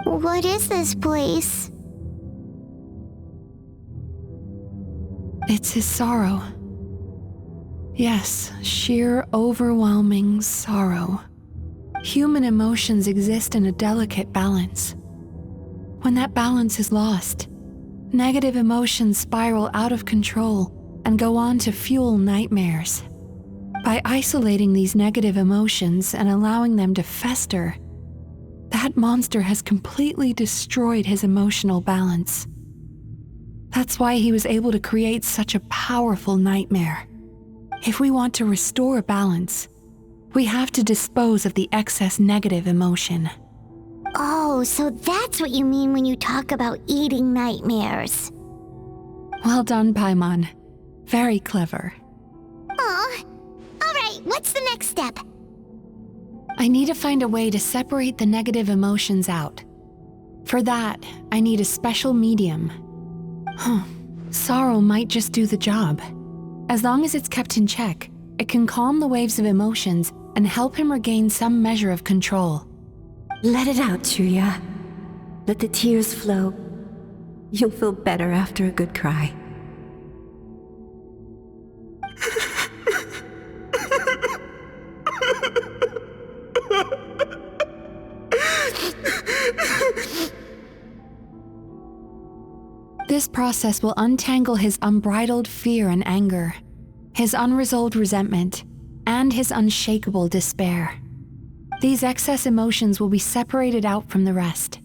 What is this place? It's his sorrow. Yes, sheer overwhelming sorrow. Human emotions exist in a delicate balance. When that balance is lost, negative emotions spiral out of control and go on to fuel nightmares. By isolating these negative emotions and allowing them to fester, that monster has completely destroyed his emotional balance. That's why he was able to create such a powerful nightmare. If we want to restore balance, we have to dispose of the excess negative emotion. Oh, so that's what you mean when you talk about eating nightmares. Well done, Paimon. Very clever. Aw. All right, what's the next step? I need to find a way to separate the negative emotions out. For that, I need a special medium. Sorrow might just do the job. As long as it's kept in check, it can calm the waves of emotions and help him regain some measure of control. Let it out, Chuya. Let the tears flow. You'll feel better after a good cry. This process will untangle his unbridled fear and anger, his unresolved resentment, and his unshakable despair. These excess emotions will be separated out from the rest.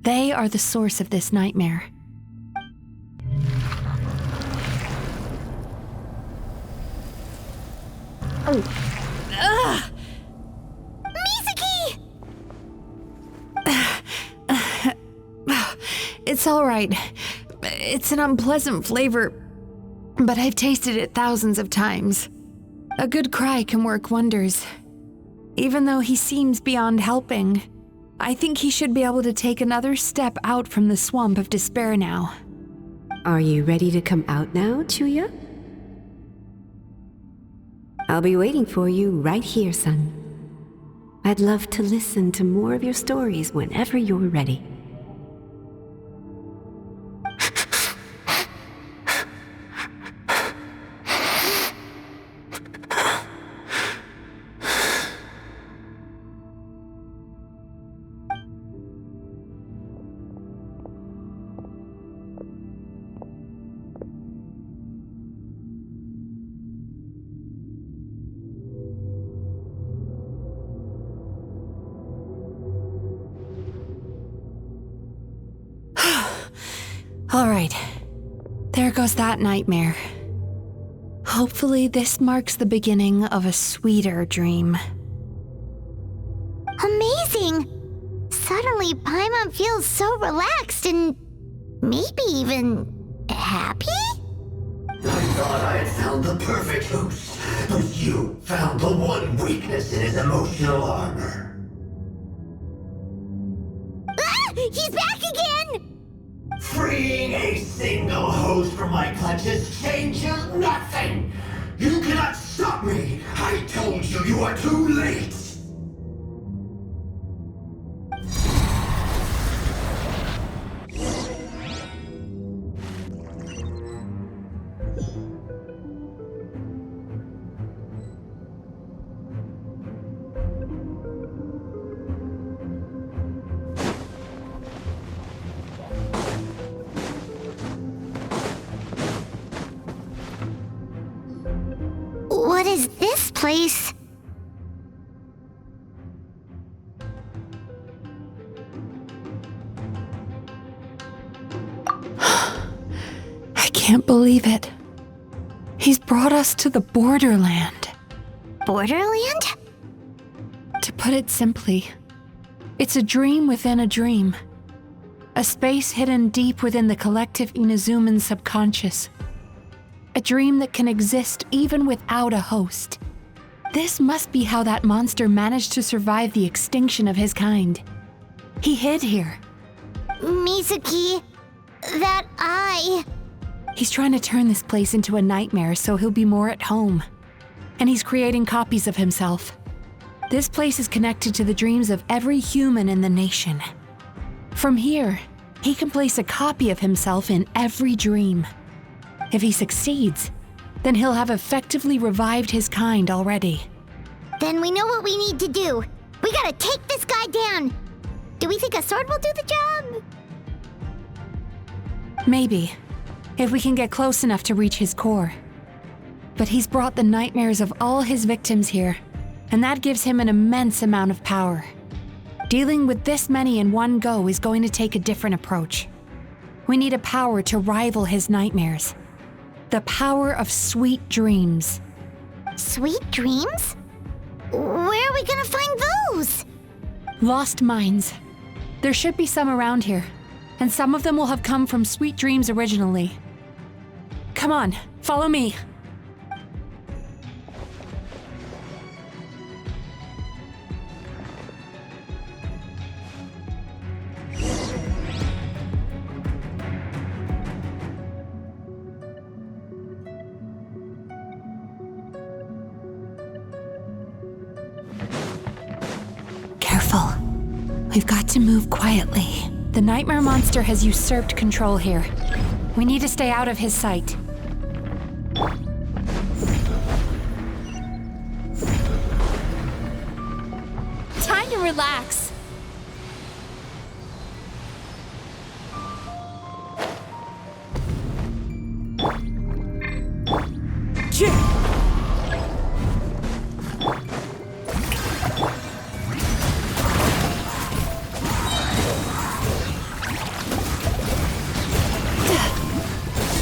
They are the source of this nightmare. Mizuki! It's all right. It's an unpleasant flavor, but I've tasted it thousands of times. A good cry can work wonders. Even though he seems beyond helping, I think he should be able to take another step out from the swamp of despair now. Are you ready to come out now, Chuya? I'll be waiting for you right here, son. I'd love to listen to more of your stories whenever you're ready. All right, there goes that nightmare. Hopefully this marks the beginning of a sweeter dream. Amazing! Suddenly, Paimon feels so relaxed and maybe even happy? I thought I had found the perfect host, but you found the one weakness in his emotional armor. Ah! He's back again! Freeing a single host from my clutches changes nothing! You cannot stop me! I told you you are too late! What is this place? I can't believe it. He's brought us to the borderland. Borderland? To put it simply, it's a dream within a dream. A space hidden deep within the collective Inazuman subconscious. A dream that can exist even without a host. This must be how that monster managed to survive the extinction of his kind. He hid here. Mizuki, that eye. He's trying to turn this place into a nightmare so he'll be more at home. And he's creating copies of himself. This place is connected to the dreams of every human in the nation. From here, he can place a copy of himself in every dream. If he succeeds, then he'll have effectively revived his kind already. Then we know what we need to do. We gotta take this guy down. Do we think a sword will do the job? Maybe, if we can get close enough to reach his core. But he's brought the nightmares of all his victims here, and that gives him an immense amount of power. Dealing with this many in one go is going to take a different approach. We need a power to rival his nightmares. The power of sweet dreams. Sweet dreams? Where are we gonna find those? Lost minds. There should be some around here, and some of them will have come from sweet dreams originally. Come on, follow me. Careful. We've got to move quietly. The nightmare monster has usurped control here. We need to stay out of his sight. Time to relax.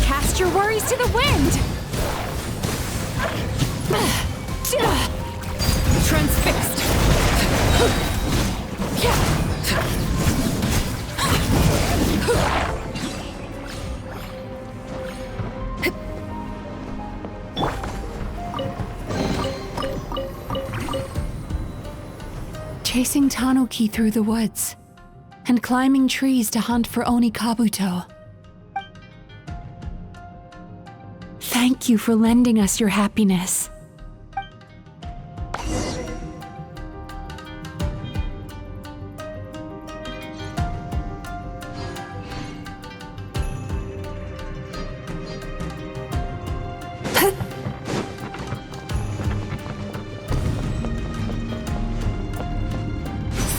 Cast your worries to the wind! Transfixed! Chasing Tanuki through the woods, and climbing trees to hunt for Oni Kabuto. Thank you for lending us your happiness.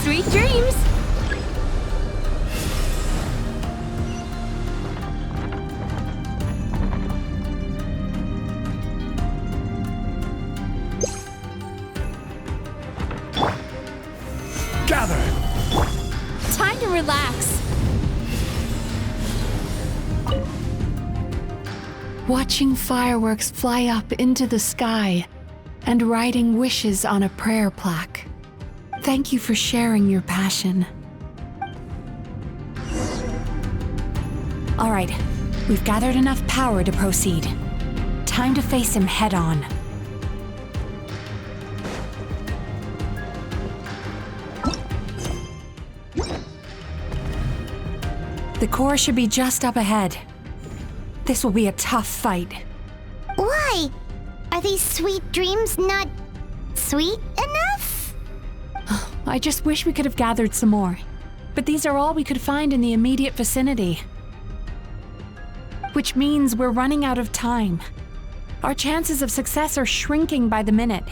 Sweet dreams! Gather! Time to relax. Watching fireworks fly up into the sky and writing wishes on a prayer plaque. Thank you for sharing your passion. All right, we've gathered enough power to proceed. Time to face him head on. The core should be just up ahead. This will be a tough fight. Why? Are these sweet dreams not sweet enough? I just wish we could have gathered some more. But these are all we could find in the immediate vicinity. Which means we're running out of time. Our chances of success are shrinking by the minute.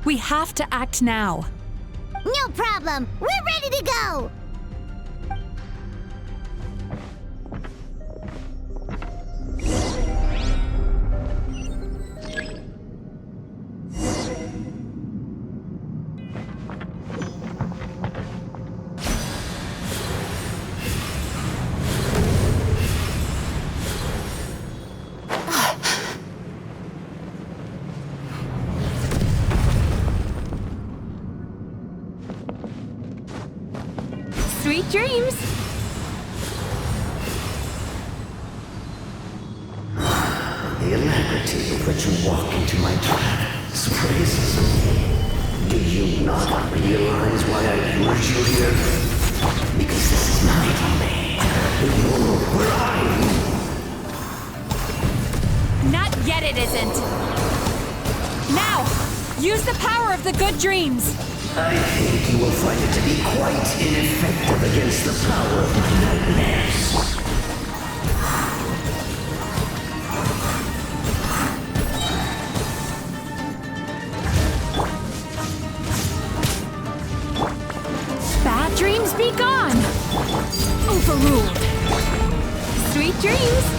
We have to act now. No problem. We're ready to go. Sweet dreams! The alacrity with which you walk into my trap surprises me. Do you not realize why I lured you here? Because this is my domain. The world where I rule. Not yet it isn't. Now, use the power of the good dreams. I think you will find it to be quite ineffective against the power of my nightmares. Bad dreams be gone! Overruled. Sweet dreams!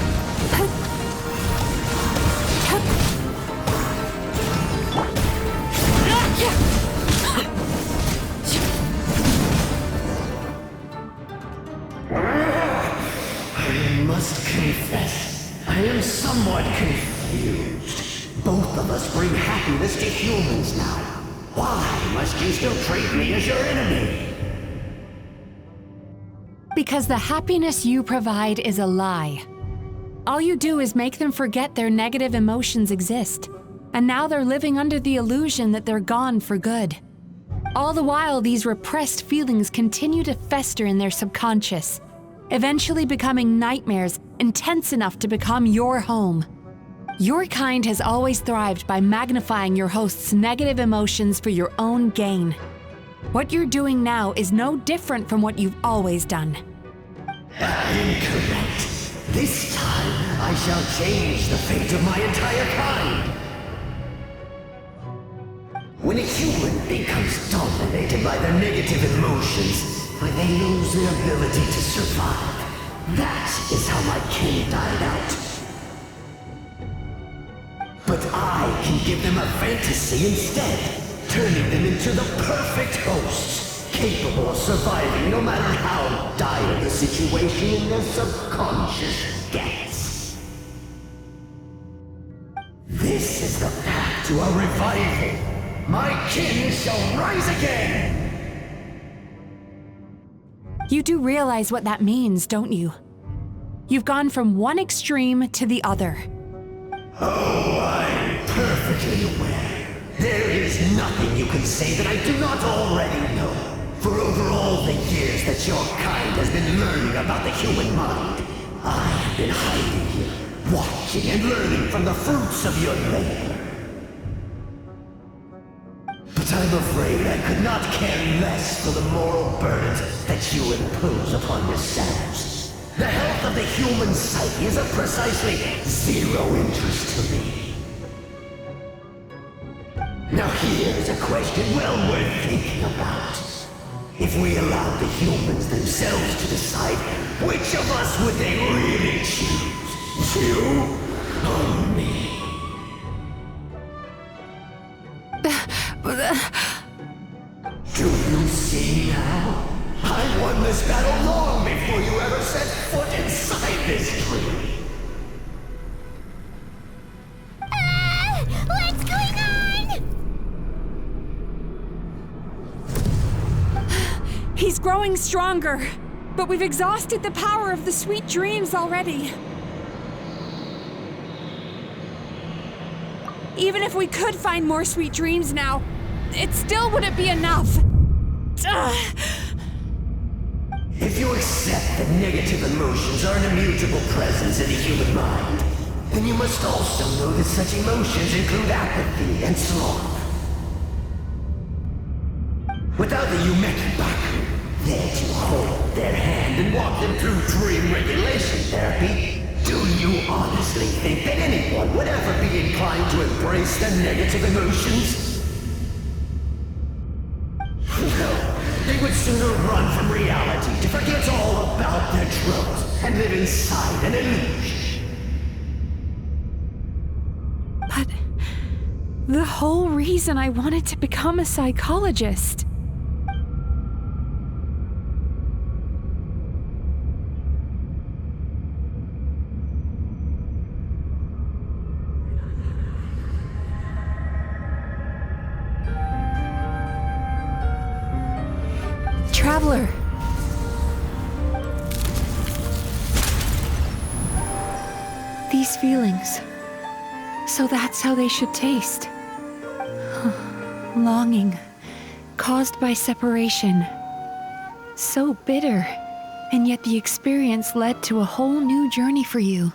us bring happiness to humans now. Why must you still treat me as your enemy? Because the happiness you provide is a lie. All you do is make them forget their negative emotions exist, and now they're living under the illusion that they're gone for good. All the while, these repressed feelings continue to fester in their subconscious, eventually becoming nightmares intense enough to become your home. Your kind has always thrived by magnifying your host's negative emotions for your own gain. What you're doing now is no different from what you've always done. Incorrect. This time, I shall change the fate of my entire kind. When a human becomes dominated by their negative emotions, when they lose their ability to survive, that is how my kin died out. But I can give them a fantasy instead, turning them into the perfect hosts, capable of surviving no matter how dire the situation in their subconscious gets. This is the path to a revival. My kin shall rise again! You do realize what that means, don't you? You've gone from one extreme to the other. Oh, I'm perfectly aware. There is nothing you can say that I do not already know. For over all the years that your kind has been learning about the human mind, I have been hiding here, watching and learning from the fruits of your labor. But I'm afraid I could not care less for the moral burdens that you impose upon yourselves. The health of the human psyche is of precisely zero interest to me. Now here's a question well worth thinking about. If we allowed the humans themselves to decide, which of us would they really choose? You or me? Do you see now? I won this battle long before you ever set foot inside this tree. What's going on? He's growing stronger, but we've exhausted the power of the sweet dreams already. Even if we could find more sweet dreams now, it still wouldn't be enough. If you accept that negative emotions are an immutable presence in the human mind, then you must also know that such emotions include apathy and sloth. Without the Yumemizuki there to hold their hand and walk them through dream regulation therapy, do you honestly think that anyone would ever be inclined to embrace their negative emotions? No, they would sooner run from reality to forget all about their troubles and live inside an illusion. But the whole reason I wanted to become a psychologist. Traveler. These feelings. So that's how they should taste. Longing, caused by separation. So bitter, and yet the experience led to a whole new journey for you.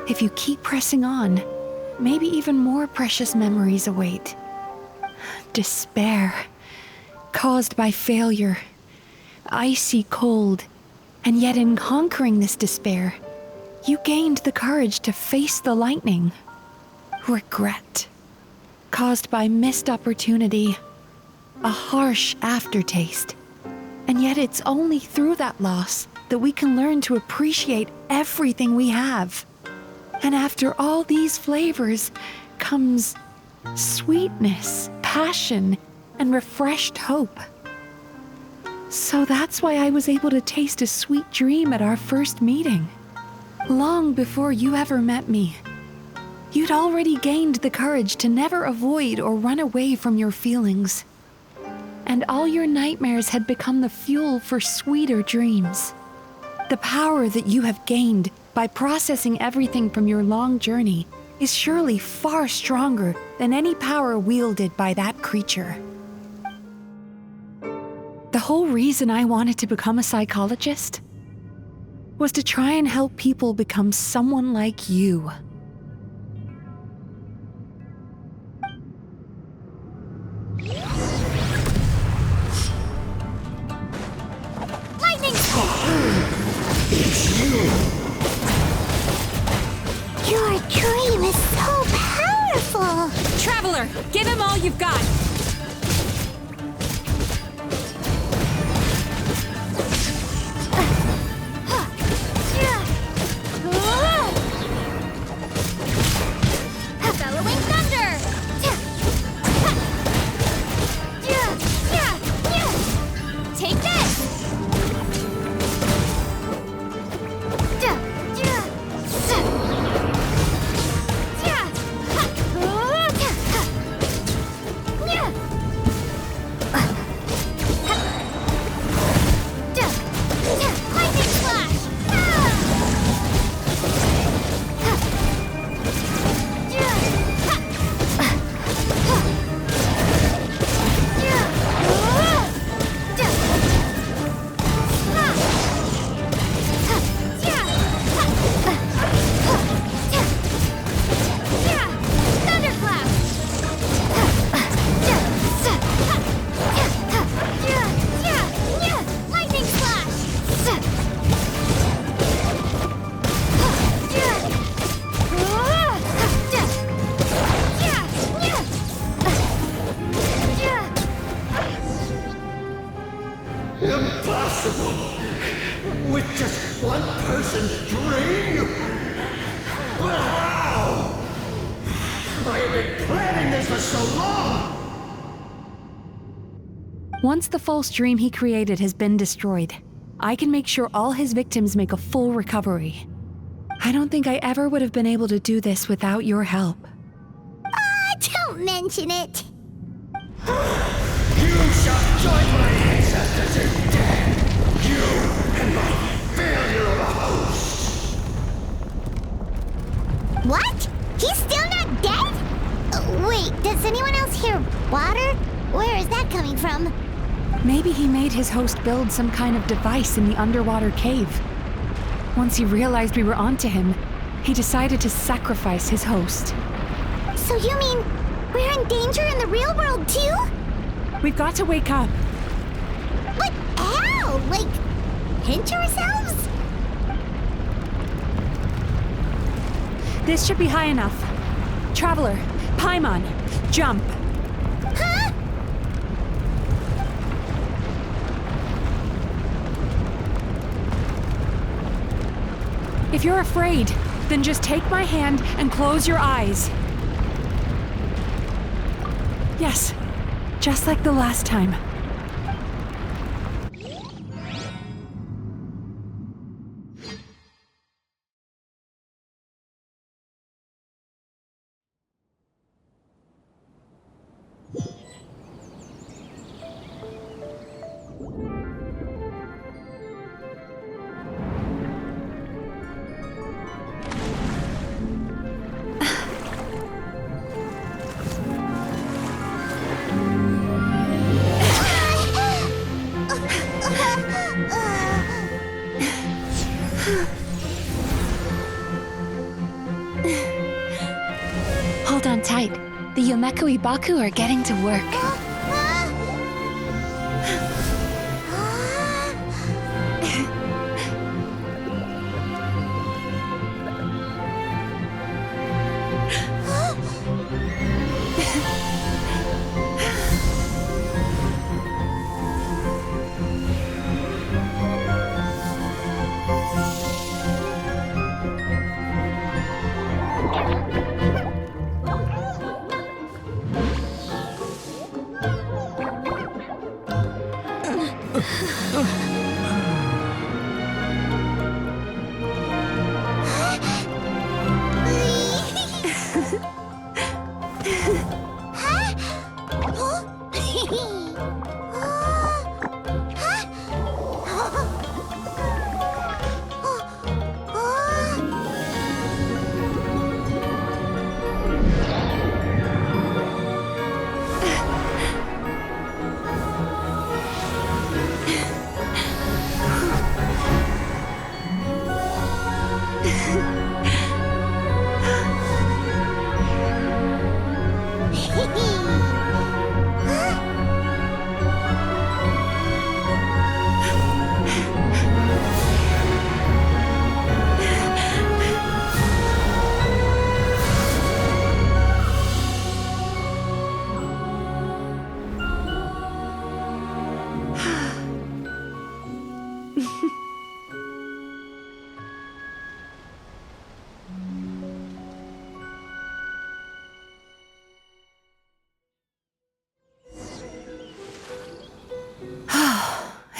If you keep pressing on, maybe even more precious memories await. Despair. Caused by failure, icy cold, and yet in conquering this despair, you gained the courage to face the lightning. Regret, caused by missed opportunity, a harsh aftertaste, and yet it's only through that loss that we can learn to appreciate everything we have. And after all these flavors comes sweetness, passion, and refreshed hope. So that's why I was able to taste a sweet dream at our first meeting, long before you ever met me. You'd already gained the courage to never avoid or run away from your feelings. And all your nightmares had become the fuel for sweeter dreams. The power that you have gained by processing everything from your long journey is surely far stronger than any power wielded by that creature. The whole reason I wanted to become a psychologist was to try and help people become someone like you. Lightning! It's you! Your dream is so powerful! Traveler, give him all you've got! Bellowing thunder! Take this! Lightning flash! Lightning flash! Impossible! With just one person's dream? But how? I have been planning this for so long! Once the false dream he created has been destroyed, I can make sure all his victims make a full recovery. I don't think I ever would have been able to do this without your help. Don't mention it! You shall join my ancestors in death! You and my failure of a host! What? He's still not dead? Wait, does anyone else hear water? Where is that coming from? Maybe he made his host build some kind of device in the underwater cave. Once he realized we were onto him, he decided to sacrifice his host. So you mean we're in danger in the real world too? We've got to wake up. But how? Like, pinch ourselves? This should be high enough. Traveler, Paimon, jump. Huh? If you're afraid, then just take my hand and close your eyes. Yes, just like the last time. Hold on tight. The Yumemizuki are getting to work.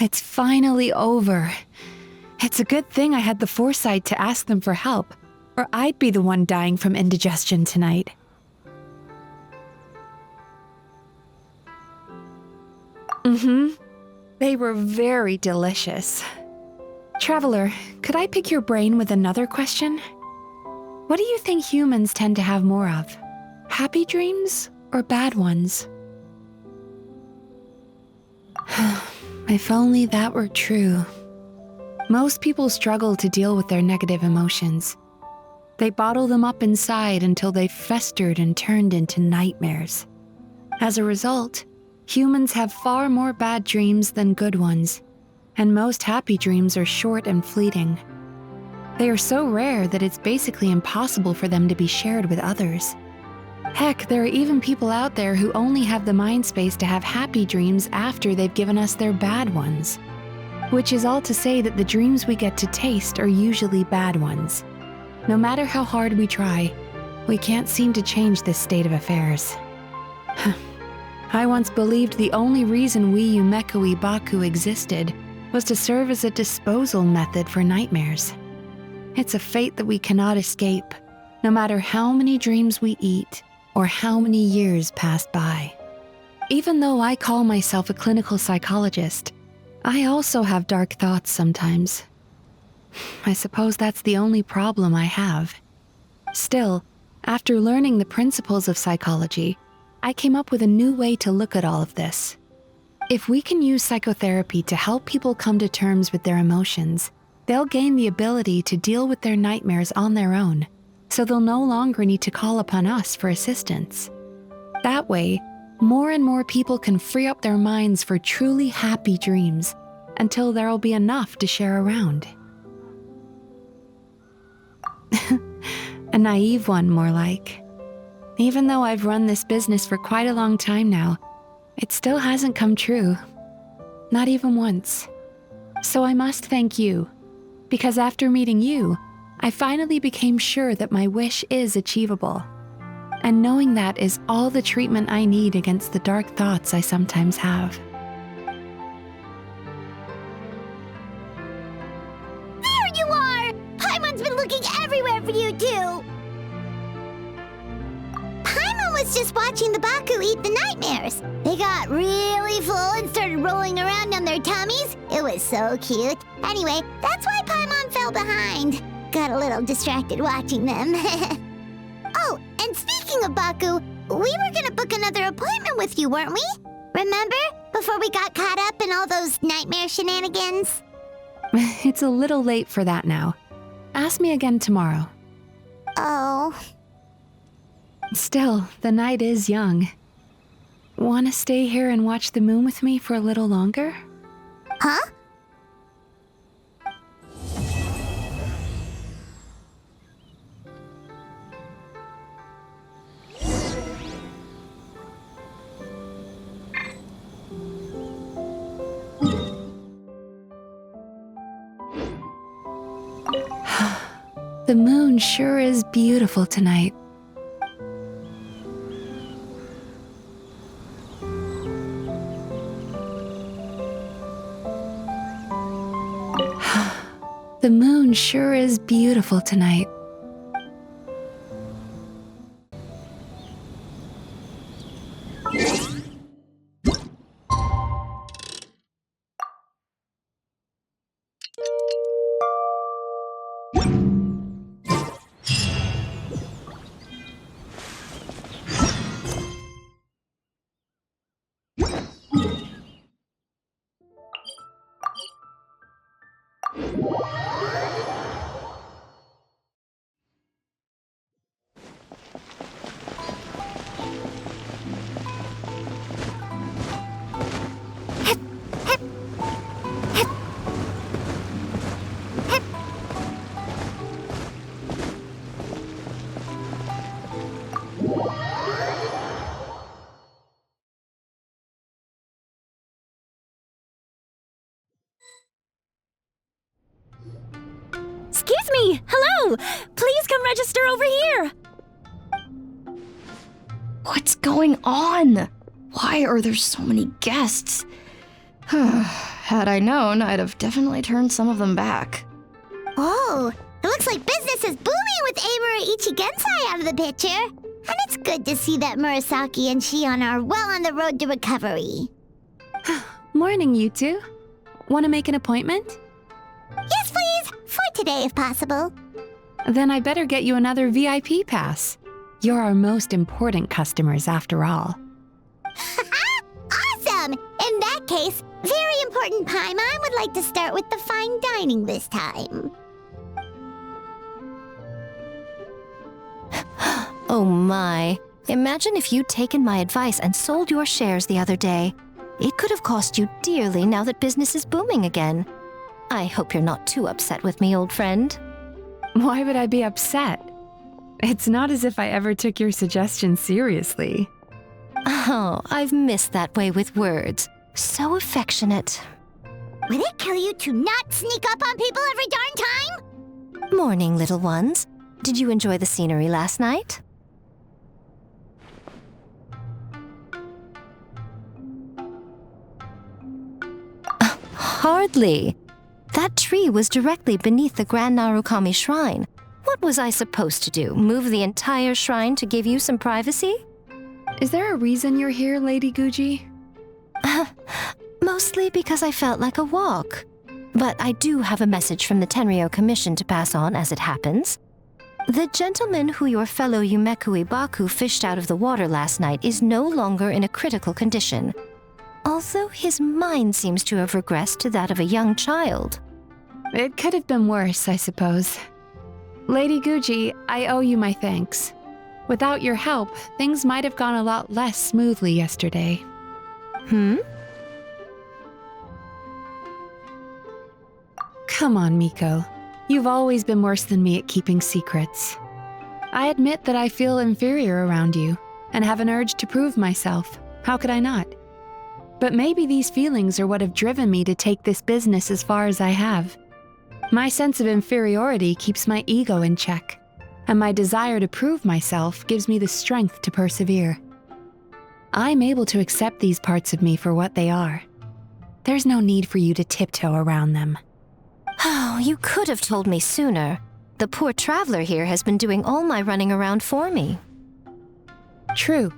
It's finally over. It's a good thing I had the foresight to ask them for help, or I'd be the one dying from indigestion tonight. They were very delicious. Traveler, could I pick your brain with another question? What do you think humans tend to have more of? Happy dreams or bad ones? If only that were true. Most people struggle to deal with their negative emotions. They bottle them up inside until they've festered and turned into nightmares. As a result, humans have far more bad dreams than good ones, and most happy dreams are short and fleeting. They are so rare that it's basically impossible for them to be shared with others. Heck, there are even people out there who only have the mind space to have happy dreams after they've given us their bad ones. Which is all to say that the dreams we get to taste are usually bad ones. No matter how hard we try, we can't seem to change this state of affairs. I once believed the only reason we Yumemizuki Baku existed was to serve as a disposal method for nightmares. It's a fate that we cannot escape, no matter how many dreams we eat or how many years pass by. Even though I call myself a clinical psychologist, I also have dark thoughts sometimes. I suppose that's the only problem I have. Still, after learning the principles of psychology, I came up with a new way to look at all of this. If we can use psychotherapy to help people come to terms with their emotions, they'll gain the ability to deal with their nightmares on their own, so they'll no longer need to call upon us for assistance. That way, more and more people can free up their minds for truly happy dreams until there'll be enough to share around. A naive one, more like. Even though I've run this business for quite a long time now, it still hasn't come true. Not even once. So I must thank you, because after meeting you, I finally became sure that my wish is achievable. And knowing that is all the treatment I need against the dark thoughts I sometimes have. There you are! Paimon's been looking everywhere for you, too! Paimon was just watching the Baku eat the nightmares. They got really full and started rolling around on their tummies. It was so cute. Anyway, that's why Paimon fell behind. Got a little distracted watching them. Oh, and speaking of Baku, we were gonna book another appointment with you, weren't we? Remember? Before we got caught up in all those nightmare shenanigans? It's a little late for that now. Ask me again tomorrow. Oh. Still, the night is young. Wanna stay here and watch the moon with me for a little longer? Huh? The moon sure is beautiful tonight. The moon sure is beautiful tonight. me! Hello! Please come register over here! What's going on? Why are there so many guests? Had I known, I'd have definitely turned some of them back. Oh, it looks like business is booming with Amura Ichigensai out of the picture. And it's good to see that Murasaki and Shion are well on the road to recovery. Morning, you two. Want to make an appointment? Yes, please. For today, if possible. Then I better get you another VIP pass. You're our most important customers, after all. Awesome! In that case, very important Paimon would like to start with the fine dining this time. Oh my. Imagine if you'd taken my advice and sold your shares the other day. It could have cost you dearly now that business is booming again. I hope you're not too upset with me, old friend. Why would I be upset? It's not as if I ever took your suggestion seriously. Oh, I've missed that way with words. So affectionate. Would it kill you to not sneak up on people every darn time? Morning, little ones. Did you enjoy the scenery last night? Hardly. That tree was directly beneath the Grand Narukami Shrine. What was I supposed to do? Move the entire shrine to give you some privacy? Is there a reason you're here, Lady Guji? Mostly because I felt like a walk. But I do have a message from the Tenryo Commission to pass on as it happens. The gentleman who your fellow Yumekui Baku fished out of the water last night is no longer in a critical condition. Although his mind seems to have regressed to that of a young child. It could have been worse, I suppose. Lady Guji, I owe you my thanks. Without your help, things might have gone a lot less smoothly yesterday. Come on, Miko. You've always been worse than me at keeping secrets. I admit that I feel inferior around you, and have an urge to prove myself. How could I not? But maybe these feelings are what have driven me to take this business as far as I have. My sense of inferiority keeps my ego in check, and my desire to prove myself gives me the strength to persevere. I'm able to accept these parts of me for what they are. There's no need for you to tiptoe around them. Oh, you could have told me sooner. The poor traveler here has been doing all my running around for me. True.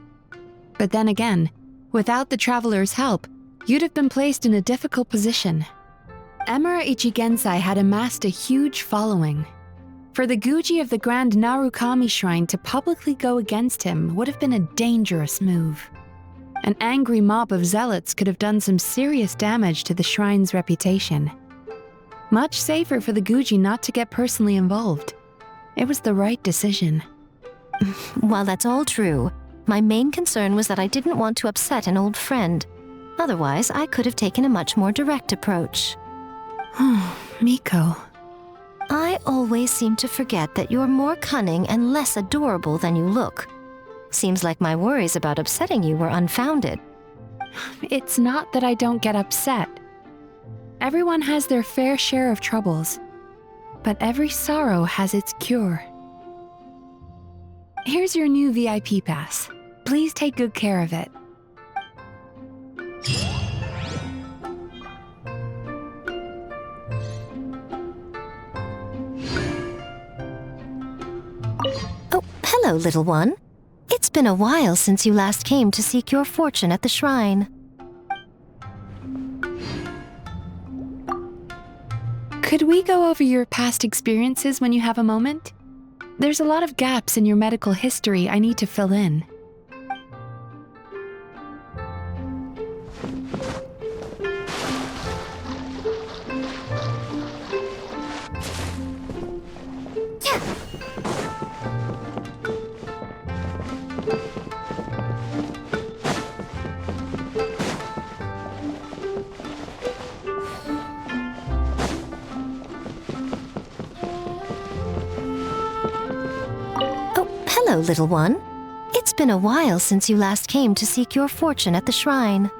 But then again, without the traveler's help, you'd have been placed in a difficult position. Emura Ichigensai had amassed a huge following. For the Guji of the Grand Narukami Shrine to publicly go against him would have been a dangerous move. An angry mob of zealots could have done some serious damage to the shrine's reputation. Much safer for the Guji not to get personally involved. It was the right decision. While that's all true, my main concern was that I didn't want to upset an old friend. Otherwise, I could have taken a much more direct approach. Miko. I always seem to forget that you're more cunning and less adorable than you look. Seems like my worries about upsetting you were unfounded. It's not that I don't get upset. Everyone has their fair share of troubles, but every sorrow has its cure. Here's your new VIP pass. Please take good care of it. Oh, hello, little one. It's been a while since you last came to seek your fortune at the shrine. Could we go over your past experiences when you have a moment? There's a lot of gaps in your medical history I need to fill in. Hello, little one. It's been a while since you last came to seek your fortune at the shrine.